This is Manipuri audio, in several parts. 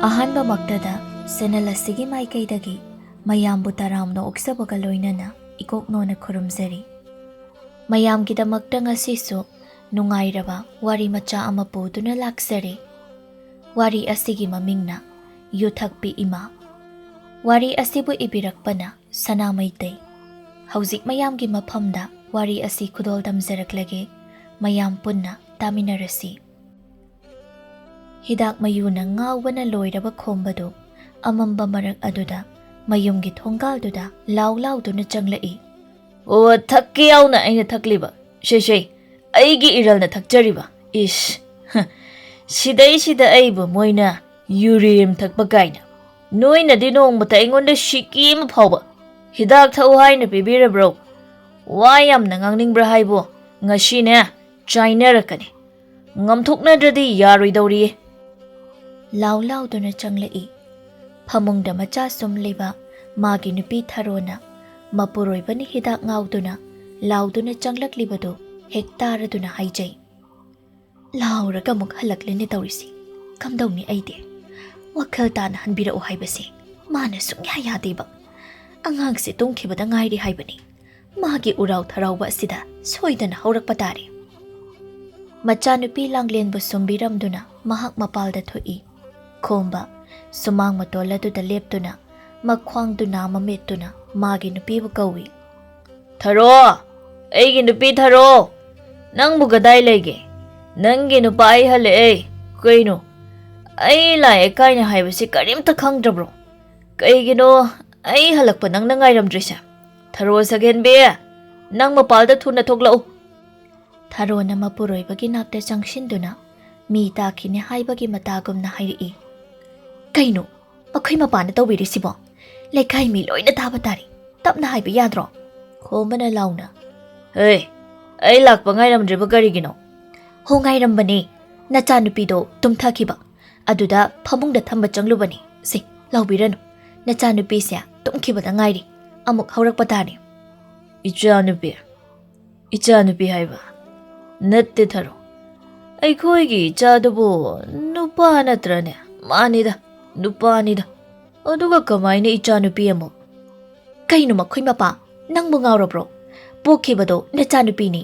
ꯑꯍꯥꯟꯕꯃꯛꯇꯗ ꯆꯦꯅꯦꯜ ꯑꯁꯤꯒꯤ ꯃꯥꯏꯀꯩꯗꯒꯤ ꯃꯌꯥꯝꯕꯨ ꯇꯔꯥꯝꯅ ꯑꯣꯛꯆꯕꯒ ꯂꯣꯏꯅꯅ ꯏꯀꯣꯛꯅꯣꯅ ꯈꯨꯔꯨꯝꯖꯔꯤ꯫ ꯃꯌꯥꯝꯒꯤꯗꯃꯛꯇ ꯉꯁꯤꯁꯨ ꯅꯨꯡꯉꯥꯏꯔꯕ ꯋꯥꯔꯤ ꯃꯆꯥ ꯑꯃ ꯄꯨꯗꯨꯅ ꯂꯥꯛꯆꯔꯤ꯫ ꯋꯥꯔꯤ ꯑꯁꯤꯒꯤ ꯃꯃꯤꯡꯅ ꯌꯨꯊꯛꯄꯤ ꯏꯃꯥ꯫ ꯋꯥꯔꯤ ꯑꯁꯤꯕꯨ ꯏꯕꯤꯔꯛꯄꯅ ꯁꯅꯥ ꯃꯩꯇꯩ꯫ ꯍꯧꯖꯤꯛ ꯃꯌꯥꯝꯒꯤ ꯃꯐꯝꯗ ꯋꯥꯔꯤ ꯑꯁꯤ ꯈꯨꯗꯣꯜ ꯇꯝꯖꯔꯛꯂꯒꯦ, ꯃꯌꯥꯝ ꯄꯨꯟꯅ ꯇꯥꯃꯤꯟꯅꯔꯁꯤ꯫ ꯍꯤꯗꯥꯛ ꯃꯌꯨꯅ ꯉꯥꯎꯕꯅ ꯂꯣꯏꯔꯕ ꯈꯣꯝꯕꯗꯨ ꯑꯃꯝꯕ ꯃꯔꯛ ꯑꯗꯨꯗ ꯃꯌꯨꯝꯒꯤ ꯊꯣꯡꯒꯥꯜꯗꯨꯗ ꯂꯥꯎ ꯂꯥꯎꯗꯨꯅ ꯆꯪꯂꯛꯏ꯫ "ꯑꯣ, ꯊꯛꯀꯦ ꯌꯥꯎꯅ ꯑꯩꯅ ꯊꯛꯂꯤꯕ, ꯁꯦ ꯑꯩꯒꯤ ꯏꯔꯜꯅ ꯊꯛꯆꯔꯤꯕ, ꯏꯁ ꯁꯤꯗꯩꯁꯤꯗ ꯑꯩꯕꯨ ꯃꯣꯏꯅ ꯌꯨꯔꯦꯝ ꯊꯛꯄ ꯀꯥꯏꯅ, ꯅꯣꯏꯅꯗꯤ ꯅꯣꯡꯃꯇ ꯑꯩꯉꯣꯟꯗ ꯁꯤꯀꯤ ꯑꯃ ꯐꯥꯎꯕ ꯍꯤꯗꯥꯛ ꯊꯛꯎ ꯍꯥꯏꯅ ꯄꯤꯕꯤꯔꯕ꯭ꯔꯣ? ꯋꯥ ꯌꯥꯝꯅ ꯉꯥꯡꯅꯤꯡꯕ꯭ꯔꯥ ꯍꯥꯏꯕꯣ? ꯉꯁꯤꯅꯦ ꯆꯥꯏꯅꯔꯛꯀꯅꯤ, ꯉꯝꯊꯣꯛꯅꯗ꯭ꯔꯗꯤ ꯌꯥꯔꯣꯏꯗꯧꯔꯤꯌꯦ꯫ ꯂꯥꯎ ꯂꯥꯎꯗꯨꯅ ꯆꯪꯂꯛꯏ꯫ ꯐꯃꯨꯡꯗ ꯃꯆꯥ ꯁꯨꯝ ꯂꯩꯕ ꯃꯥꯒꯤ ꯅꯨꯄꯤ ꯊꯥꯔꯣꯅ ꯃꯄꯨꯔꯣꯏꯕꯅ ꯍꯤꯗꯥꯛ ꯉꯥꯎꯗꯨꯅ ꯂꯥꯎꯗꯨꯅ ꯆꯪꯂꯛꯂꯤꯕꯗꯨ ꯍꯦꯛ ꯇꯥꯔꯗꯨꯅ ꯍꯥꯏꯖꯩ꯫ ꯂꯥꯎꯔꯒ ꯑꯃꯨꯛ ꯍꯜꯂꯛꯂꯦꯅꯦ ꯇꯧꯔꯤꯁꯤ, ꯀꯝꯗꯧꯅꯤ ꯑꯩꯗꯤ? ꯋꯥꯈꯜ ꯇꯥꯅ ꯍꯟꯕꯤꯔꯛꯎ ꯍꯥꯏꯕꯁꯦ ꯃꯥꯅ ꯁꯨꯡꯌꯥ ꯌꯥꯗꯦꯕ꯫ ꯑꯉꯥꯡꯁꯦ ꯇꯨꯝꯈꯤꯕꯗ ꯉꯥꯏꯔꯤ ꯍꯥꯏꯕꯅꯤ, ꯃꯥꯒꯤ ꯎꯔꯥꯎ ꯊꯔꯥꯎꯕ ꯑꯁꯤꯗ ꯁꯣꯏꯗꯅ ꯍꯧꯔꯛꯄ ꯇꯥꯔꯦ꯫ ꯃꯆꯥꯅꯨꯄꯤ ꯂꯥꯡꯂꯦꯟꯕꯨ ꯁꯨꯝꯕꯤꯔꯝꯗꯨꯅ ꯃꯍꯥꯛ ꯃꯄꯥꯜꯗ ꯊꯣꯛꯏ꯫ ꯈꯣꯝꯕ ꯁꯨꯃꯥꯡ ꯃꯇꯣꯜ ꯑꯗꯨꯗ ꯂꯦꯞꯇꯨꯅ ꯃꯈ꯭ꯋꯥꯡꯗꯨ ꯅꯥꯝꯃ ꯃꯦꯠꯇꯨꯅ ꯃꯥꯒꯤ ꯅꯨꯄꯤꯕꯨ ꯀꯧꯏ꯫ "ꯊꯔꯣ, ꯑꯩꯒꯤ ꯅꯨꯄꯤ ꯊꯔꯣ, ꯅꯪꯕꯨ ꯀꯗꯥꯏ ꯂꯩꯒꯦ? ꯅꯪꯒꯤ ꯅꯨꯄꯥ ꯑꯩ ꯍꯜꯂꯛꯑꯦ꯫ ꯀꯩꯅꯣ, ꯑꯩ ꯂꯥꯛꯑꯦ ꯀꯥꯏꯅ ꯍꯥꯏꯕꯁꯤ ꯀꯔꯤꯝꯇ ꯈꯪꯗ꯭ꯔꯕ꯭ꯔꯣ? ꯀꯩꯒꯤꯅꯣ ꯑꯩ ꯍꯜꯂꯛꯄ ꯅꯪꯅ ꯉꯥꯏꯔꯝꯗ꯭ꯔꯤꯁꯦ? ꯊꯔꯣ ꯁꯒꯦꯟꯕꯤ, ꯅꯪ ꯃꯄꯥꯜꯗ ꯊꯨꯅ ꯊꯣꯛꯂꯛꯎ." ꯊꯥꯔꯣꯅ ꯃꯄꯨꯔꯣꯏꯕꯒꯤ ꯅꯥꯛꯇ ꯆꯪꯁꯤꯟꯗꯨꯅ ꯃꯤ ꯇꯥꯈꯤꯅꯦ ꯍꯥꯏꯕꯒꯤ ꯃꯇꯥꯒꯨꯝꯅ ꯍꯥꯏꯔꯛꯏ꯫ "ꯀꯩꯅꯣ ꯃꯈꯣꯏ ꯃꯄꯥꯅ ꯇꯧꯕꯤꯔꯤꯁꯤꯕꯣ? ꯂꯩꯀꯥꯏ ꯃꯤ ꯂꯣꯏꯅ ꯇꯥꯕ ꯇꯥꯔꯤ, ꯇꯞꯅ ꯍꯥꯏꯕ ꯌꯥꯗ꯭ꯔꯣ?" ꯈꯣꯝꯕꯅ ꯂꯥꯎꯅ꯫ "ꯍꯦ, ꯑꯩ ꯂꯥꯛꯄ ꯉꯥꯏꯔꯝꯗ꯭ꯔꯤꯕ ꯀꯔꯤꯒꯤꯅꯣ?" "ꯍꯣ, ꯉꯥꯏꯔꯝꯕꯅꯦ, ꯅꯆꯥꯅꯨꯄꯤꯗꯣ ꯇꯨꯝꯊꯈꯤꯕ, ꯑꯗꯨꯗ ꯐꯃꯨꯡꯗ ꯊꯝꯕ ꯆꯪꯂꯨꯕꯅꯤ꯫ ꯁꯤ ꯂꯥꯎꯕꯤꯔꯅꯨ, ꯅꯆꯥꯅꯨꯄꯤꯁꯦ ꯇꯨꯝꯈꯤꯕꯗ ꯉꯥꯏꯔꯤ, ꯑꯃꯨꯛ ꯍꯧꯔꯛꯄ ꯇꯥꯔꯦ." ꯏꯆꯥꯅꯨꯄꯤ ꯍꯥꯏꯕ ꯅꯠꯇꯦ ꯊꯔꯣ, ꯑꯩꯈꯣꯏꯒꯤ ꯏꯆꯥꯗꯨꯕꯨ ꯅꯨꯄꯥ ꯅꯠꯇ꯭ꯔꯅꯦ? ꯃꯥꯅꯤꯗ, ꯅꯨꯄꯥꯅꯤꯗ, ꯑꯗꯨꯒ ꯀꯃꯥꯏꯅ ꯏꯆꯥꯅꯨꯄꯤ ꯑꯃꯨꯛ?" "ꯀꯩꯅꯣ ꯃꯈꯣꯏ ꯃꯄꯥ, ꯅꯪꯕꯨ ꯉꯥꯎꯔꯕ꯭ꯔꯣ? ꯄꯣꯛꯈꯤꯕꯗꯣ ꯅꯆꯥꯅꯨꯄꯤꯅꯤ,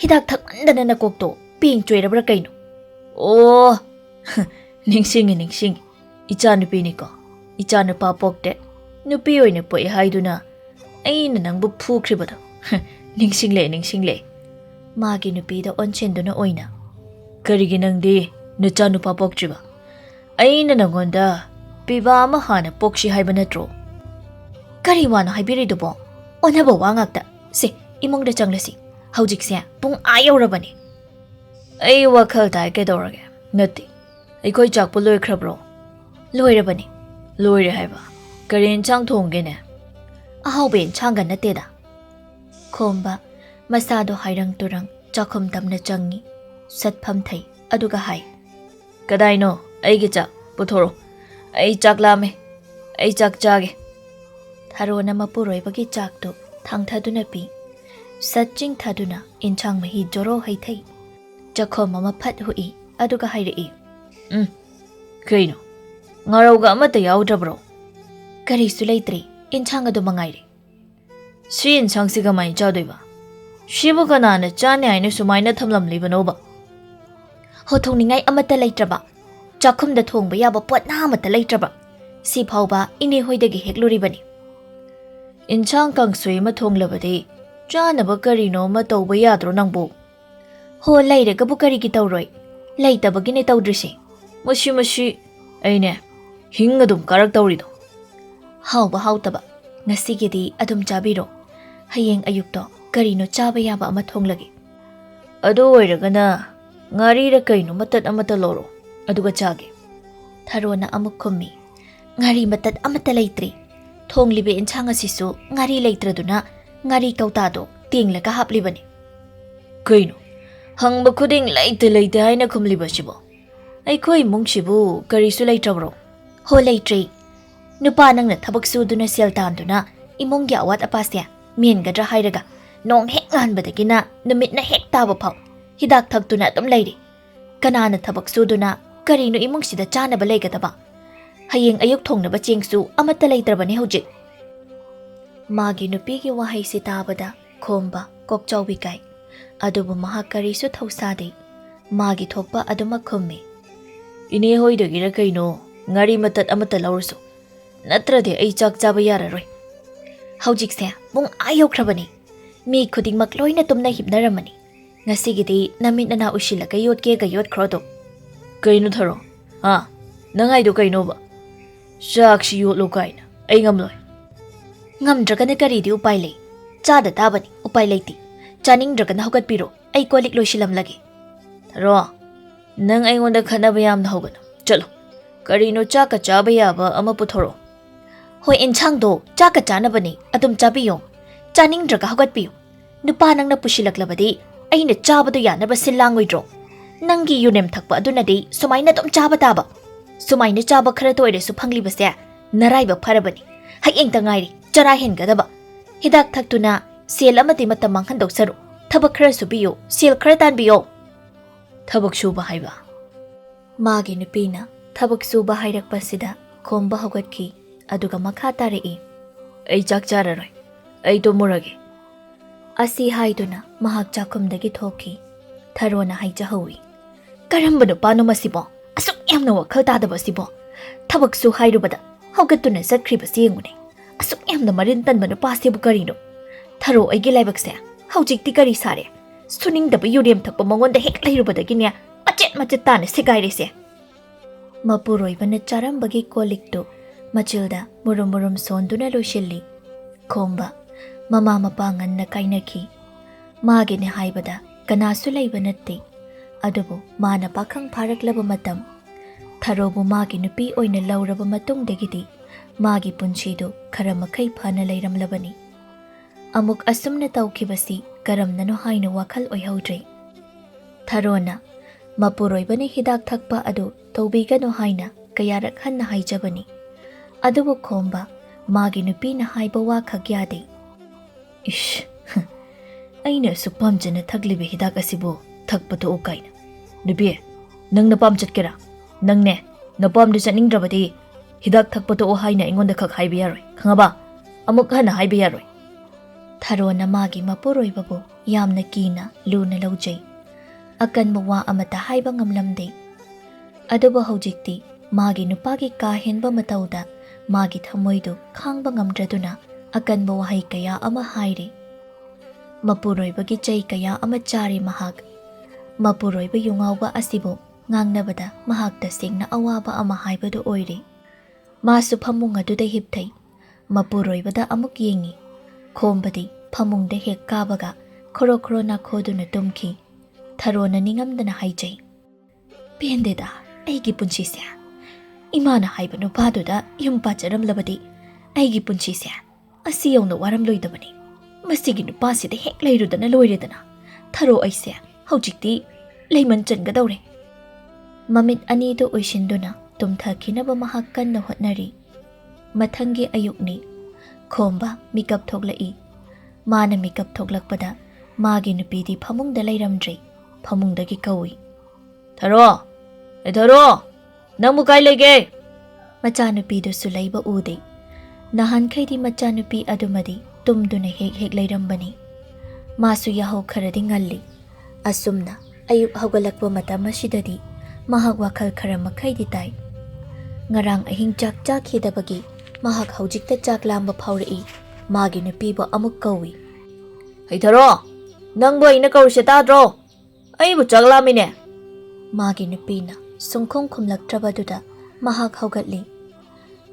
ꯍꯤꯗꯥꯛ ꯊꯛꯃꯟꯗꯅ ꯅꯀꯣꯛꯇꯣ ꯄꯦꯡ ꯆꯣꯏꯔꯕ꯭ꯔꯥ ꯀꯩꯅꯣ?" "ꯑꯣ, ꯅꯤꯡꯁꯤꯡꯉꯤ, ꯏꯆꯥꯅꯨꯄꯤꯅꯤꯀꯣ, ꯏꯆꯥꯅꯨꯄꯥ ꯄꯣꯛꯇꯦ, ꯅꯨꯄꯤ ꯑꯣꯏꯅ ꯄꯣꯛꯑꯦ ꯍꯥꯏꯗꯨꯅ ꯑꯩꯅ ꯅꯪꯕꯨ ꯐꯨꯈ꯭ꯔꯤꯕꯗꯣ ꯅꯤꯡꯁꯤꯡꯂꯛꯑꯦ." ꯃꯥꯒꯤ ꯅꯨꯄꯤꯗ ꯑꯣꯟꯁꯤꯟꯗꯨꯅ ꯑꯣꯏꯅ꯫ "ꯀꯔꯤꯒꯤ ꯅꯪꯗꯤ ꯅꯆꯥꯅꯨꯄꯥ ꯄꯣꯛꯇ꯭ꯔꯤꯕ? ꯑꯩꯅ ꯅꯪꯉꯣꯟꯗ ꯄꯤꯕꯥ ꯑꯃ ꯍꯥꯟꯅ ꯄꯣꯛꯁꯤ ꯍꯥꯏꯕ ꯅꯠꯇ꯭ꯔꯣ?" "ꯀꯔꯤ ꯋꯥꯅꯣ ꯍꯥꯏꯕꯤꯔꯤꯗꯨꯕꯣ? ꯑꯣꯟꯅꯕ ꯋꯥ ꯉꯥꯛꯇ꯫ ꯁꯤ ꯏꯃꯨꯡꯗ ꯆꯪꯂꯁꯤ, ꯍꯧꯖꯤꯛꯁꯦ ꯄꯨꯡ ꯌꯧꯔꯕꯅꯤ." "ꯑꯩ ꯋꯥꯈꯜ ꯇꯥꯏ, ꯀꯩꯗꯧꯔꯒꯦ? ꯅꯠꯇꯦ, ꯑꯩꯈꯣꯏ ꯆꯥꯛꯄꯨ ꯂꯣꯏꯈ꯭ꯔꯕ꯭ꯔꯣ?" "ꯂꯣꯏꯔꯕꯅꯤ." "ꯂꯣꯏꯔꯦ ꯍꯥꯏꯕ? ꯀꯔꯤ ꯏꯟꯁꯥꯡ ꯊꯣꯡꯒꯦꯅꯦ?" "ꯑꯍꯥꯎꯕ ꯏꯟꯁꯥꯡꯒ ꯅꯠꯇꯦꯗ." ꯈꯣꯝꯕ ꯃꯁꯥꯗꯣ ꯍꯥꯏꯔꯪ ꯇꯨꯔꯪ ꯆꯥꯛꯈꯨꯝ ꯇꯝꯅ ꯆꯪꯉꯤ, ꯁꯠꯐꯝ ꯊꯩ, ꯑꯗꯨꯒ ꯍꯥꯏ꯫ "ꯀꯗꯥꯏꯅꯣ ꯑꯩꯒꯤ ꯆꯥꯛ? ꯄꯨꯊꯣꯔꯣ, ꯑꯩ ꯆꯥꯛ ꯂꯥꯝꯃꯦ, ꯑꯩ ꯆꯥꯛ ꯆꯥꯒꯦ." ꯊꯥꯔꯣꯅ ꯃꯄꯨꯔꯣꯏꯕꯒꯤ ꯆꯥꯛꯇꯨ ꯊꯥꯡꯊꯗꯨꯅ ꯄꯤ꯫ ꯁꯠ ꯆꯤꯡꯊꯗꯨꯅ ꯏꯟꯁꯥꯡ ꯃꯍꯤ ꯖꯣꯔꯣ ꯍꯩꯊꯩ꯫ ꯆꯈꯣꯝ ꯑꯃ ꯐꯠ ꯍꯨꯏ, ꯑꯗꯨꯒ ꯍꯥꯏꯔꯛꯏ꯫ "ꯀꯩꯅꯣ, ꯉꯥꯔꯧꯒ ꯑꯃꯠꯇ ꯌꯥꯎꯗ꯭ꯔꯕ꯭ꯔꯣ?" "ꯀꯔꯤꯁꯨ ꯂꯩꯇ꯭ꯔꯤ, ꯏꯟꯁꯥꯡ ꯑꯗꯨ ꯃꯉꯥꯏꯔꯦ." "ꯁꯤ ꯏꯟꯁꯥꯡꯁꯤ ꯀꯃꯥꯏꯅ ꯆꯥꯗꯣꯏꯕ? ꯁꯤꯕꯨ ꯀꯅꯥꯅ ꯆꯥꯅꯤ ꯍꯥꯏꯅ ꯁꯨꯃꯥꯏꯅ ꯊꯝꯂꯝꯂꯤꯕꯅꯣꯕ?" "ꯊꯣꯡꯅꯤꯡꯉꯥꯏ ꯑꯃꯠꯇ ꯂꯩꯇ꯭ꯔꯕ, ꯆꯥꯛꯈꯨꯝꯗ ꯊꯣꯡꯕ ꯌꯥꯕ ꯄꯣꯠꯅ ꯑꯃꯠꯇ ꯂꯩꯇ꯭ꯔꯕ, ꯁꯤ ꯐꯥꯎꯕ ꯏꯅꯦ ꯍꯣꯏꯗꯒꯤ ꯍꯦꯛꯂꯨꯔꯤꯕꯅꯤ." "ꯏꯟꯁꯥꯡ ꯀꯥꯡꯁꯣꯏ ꯑꯃ ꯊꯣꯡꯂꯕꯗꯤ ꯆꯥꯅꯕ ꯀꯔꯤꯅꯣ ꯑꯃ ꯇꯧꯕ ꯌꯥꯗ꯭ꯔꯣ ꯅꯪꯕꯨ?" "ꯍꯣ, ꯂꯩꯔꯒꯕꯨ ꯀꯔꯤꯒꯤ ꯇꯧꯔꯣꯏ? ꯂꯩꯇꯕꯒꯤꯅꯦ ꯇꯧꯗ꯭ꯔꯤꯁꯤ." ꯃꯁꯤ ꯑꯩꯅꯦ ꯍꯤꯡ ꯑꯗꯨꯝ ꯀꯥꯔꯛꯇꯧꯔꯤꯗꯣ." "ꯍꯥꯎꯕ ꯍꯥꯎꯇꯕ ꯉꯁꯤꯒꯤꯗꯤ ꯑꯗꯨꯝ ꯆꯥꯕꯤꯔꯣ, ꯍꯌꯦꯡ ꯑꯌꯨꯛꯇꯣ ꯀꯔꯤꯅꯣ ꯆꯥꯕ ꯌꯥꯕ ꯑꯃ ꯊꯣꯡꯂꯒꯦ." "ꯑꯗꯨ ꯑꯣꯏꯔꯒꯅ ꯉꯥꯔꯤꯔ ꯀꯩꯅꯣ ꯃꯇꯠ ꯑꯃꯠꯇ ꯂꯧꯔꯣ, ꯑꯗꯨꯒ ꯆꯥꯒꯦ." ꯊꯥꯔꯣꯅ ꯑꯃꯨꯛ ꯈꯨꯝꯃꯤ꯫ "ꯉꯥꯔꯤ ꯃꯇꯠ ꯑꯃꯠꯇ ꯂꯩꯇ꯭ꯔꯤ, ꯊꯣꯡꯂꯤꯕ ꯏꯟꯁꯥꯡ ꯑꯁꯤꯁꯨ ꯉꯥꯔꯤ ꯂꯩꯇ꯭ꯔꯗꯨꯅ ꯉꯥꯔꯤ ꯀꯧꯇꯥꯗꯣ ꯇꯦꯡꯂꯒ ꯍꯥꯞꯂꯤꯕꯅꯤ." "ꯀꯩꯅꯣ, ꯍꯪꯕ ꯈꯨꯗꯤꯡ ꯂꯩꯇꯦ ꯍꯥꯏꯅ ꯈꯨꯝꯂꯤꯕꯁꯤꯕꯣ? ꯑꯩꯈꯣꯏ ꯏꯃꯨꯡꯁꯤꯕꯨ ꯀꯔꯤꯁꯨ ꯂꯩꯇ꯭ꯔꯕ꯭ꯔோ?" "ꯍꯣ, ꯂꯩꯇ꯭ꯔꯤ. ꯅꯨꯄꯥ ꯅꯪꯅ ꯊꯕꯛ ꯁꯨꯗꯨꯅ ꯁꯦꯜ ꯇꯥꯟꯗꯨꯅ ꯏꯃꯨꯡꯒꯤ ꯑꯋꯥꯠ ꯑꯄꯥꯁꯦ ꯃꯦꯟꯒꯗ꯭ꯔꯥ ꯍꯥꯏꯔꯒ ꯅꯣꯡ ꯍꯦꯛ ꯉꯥꯟꯕꯗꯒꯤꯅ ꯅꯨꯃꯤꯠꯅ ꯍꯦꯛ ꯇꯥꯕ ꯐꯥꯎ ꯍꯤꯗꯥꯛ ꯊꯛꯇꯨꯅ ꯑꯗꯨꯝ ꯂꯩꯔꯤ. ꯀꯅꯥꯅ ꯊꯕꯛ ꯁꯨꯗꯨꯅ ꯀꯔꯤꯅꯣ ꯏꯃꯨꯡꯁꯤꯗ ꯆꯥꯅꯕ ꯂꯩꯒꯗꯕ? Hayeng ayuk thongnaba chengsu amata leitrabani hojik. Magi nupigi wahai tabada khomba kokchaubi kai. Adubu mahak karisu thausade. Magi thokpa aduma khummi. Ine hoidagira kaino ngari matat amata laursu. Natrade ai chak chaba yararoi. Hojikse mung ayokrabani. Mi khudingmak loina tumna hibnaramani. Ngasigidi namit na ushilaka yotke ga yot khrodo. Kaino tharo? Ha? Nangaido kaino ba? Shakshi yotlo kaina. Ai ngamloi. Ngamdragana karidi upai lei. Chada tabani upai leiti. Chaningdragana hogatpiro. Ai kolik loishilam lagi. Tharo. Nang aingonda khanaba yamna hogana. Chalo. Karino chaka chaba yaba ama puthoro. Hoi enchangdo chaka chanabani adum chabiyo. Chaningdraga hogatpiyo. Nupa nangna pushilaklabadi aina chabado yanaba silangoidro. Nangi yunem thakpa adunadi sumaina dum chaba taba. Sumaina chaba khara toiresu phanglibase naraiba pharabani. Hayeng tangairi chara hengadaba. Hidak thaktuna sel amati matam manghandok saru. Thabak khara subiyo sel khara tanbiyo. Thabak suba haiba. Magi nupina thabak suba hairakpasida khomba hogatki aduga makha tarei. Ai chak chararoi. Ai to murage. Asi haiduna mahak chakumdagi thoki. Tharona haijahawi. Karambano pano masibo. Asuk yamna wakhal tadaba sibo. Thabak su hairubada hogatuna satkhribasi yengune. Asuk yamna marin tanbano pasibu karino. Tharo aigi laibakse haujikti kari sare. Suningdaba yurem thakpa mangonda hek lairubadagine machet tane segairese. Mapuroibana charambagi kolikto machilda murum sonduna loshilli. Khomba mama mapangan na kainaki. Magi ne haibada kanasu laiba natte. Adubu mana pakhang pharaklaba matam. Tharobu magi nupi oina lauraba matungdagidi magi punchido khara makai phana leiramlabani. Amuk asumna taukhibasi karamnano haina wakhal oihaudre. Tharona mapuroibani hidak thakpa adu taubigano haina kayarak hanna haijabani. Adubu khomba magi nupi na haiba wa khagyade. Ish. Aina supamjana thaglibe hidak asibo thakpato ukaina. Nubi, nang napam chatkera. Nangne, napam du chaningdrabadi hidak thakpato o haina ingonda khak haiba yaroi. Khangaba, amuk hana haiba yaroi. Tharona magi mapuroibabu yamna kina luna laujai. Akanba wa amata haiba ngamlamde. Adubu haujikti magi nupagi kahenba matauda magi thamoidu khangba ngamdraduna akanba wahai kaya ama haire. Mapuroibagi chai kaya ama chari mahak. Mapuroiba yungawba asibo ngangnabada mahakta singna awaba ama haibadu oire. Masu phamung aduda hipthai. Mapuroibada amuk yengi. Khombadi phamungda hek kabaga khoro na khoduna tumki. Tharona ningamdana haijai. Pendeda aigi punchise. Imana haiba nupaduda yumpa charamlabadi aigi punchise. Asi yawna waram loidabani. Masigi nupasida hek lairudana loiredana. Tharo aise haujikti leiman changadawre. Mamit anido oishinduna tumthakinaba mahak kanna hotnari. Mathangi ayukni khomba mikap thoglai. Mana mikap thoglakpada magi nupidi phamungda leiramdre. Phamungdagi kawi. Tharo! Tharo! Namu kai lege? Machanupidu sulaiba ude. Nahan khaidi machanupi adumadi tumduna hek lairambani. Masu yahau kharadi ngalli. Asumna ayuk haugalakwa matam asidadi mahak wakhal khara makhaidi tai. Ngarang ahing chak hidabagi mahak haujikta chak lamba phaurai. Magi nupibo amuk kawi. Hey Tharo! Nangbo ina kaurse tadro? Aibu chak lamine. Magi nupina sungkhong khumlaktrabaduda mahak haugatli.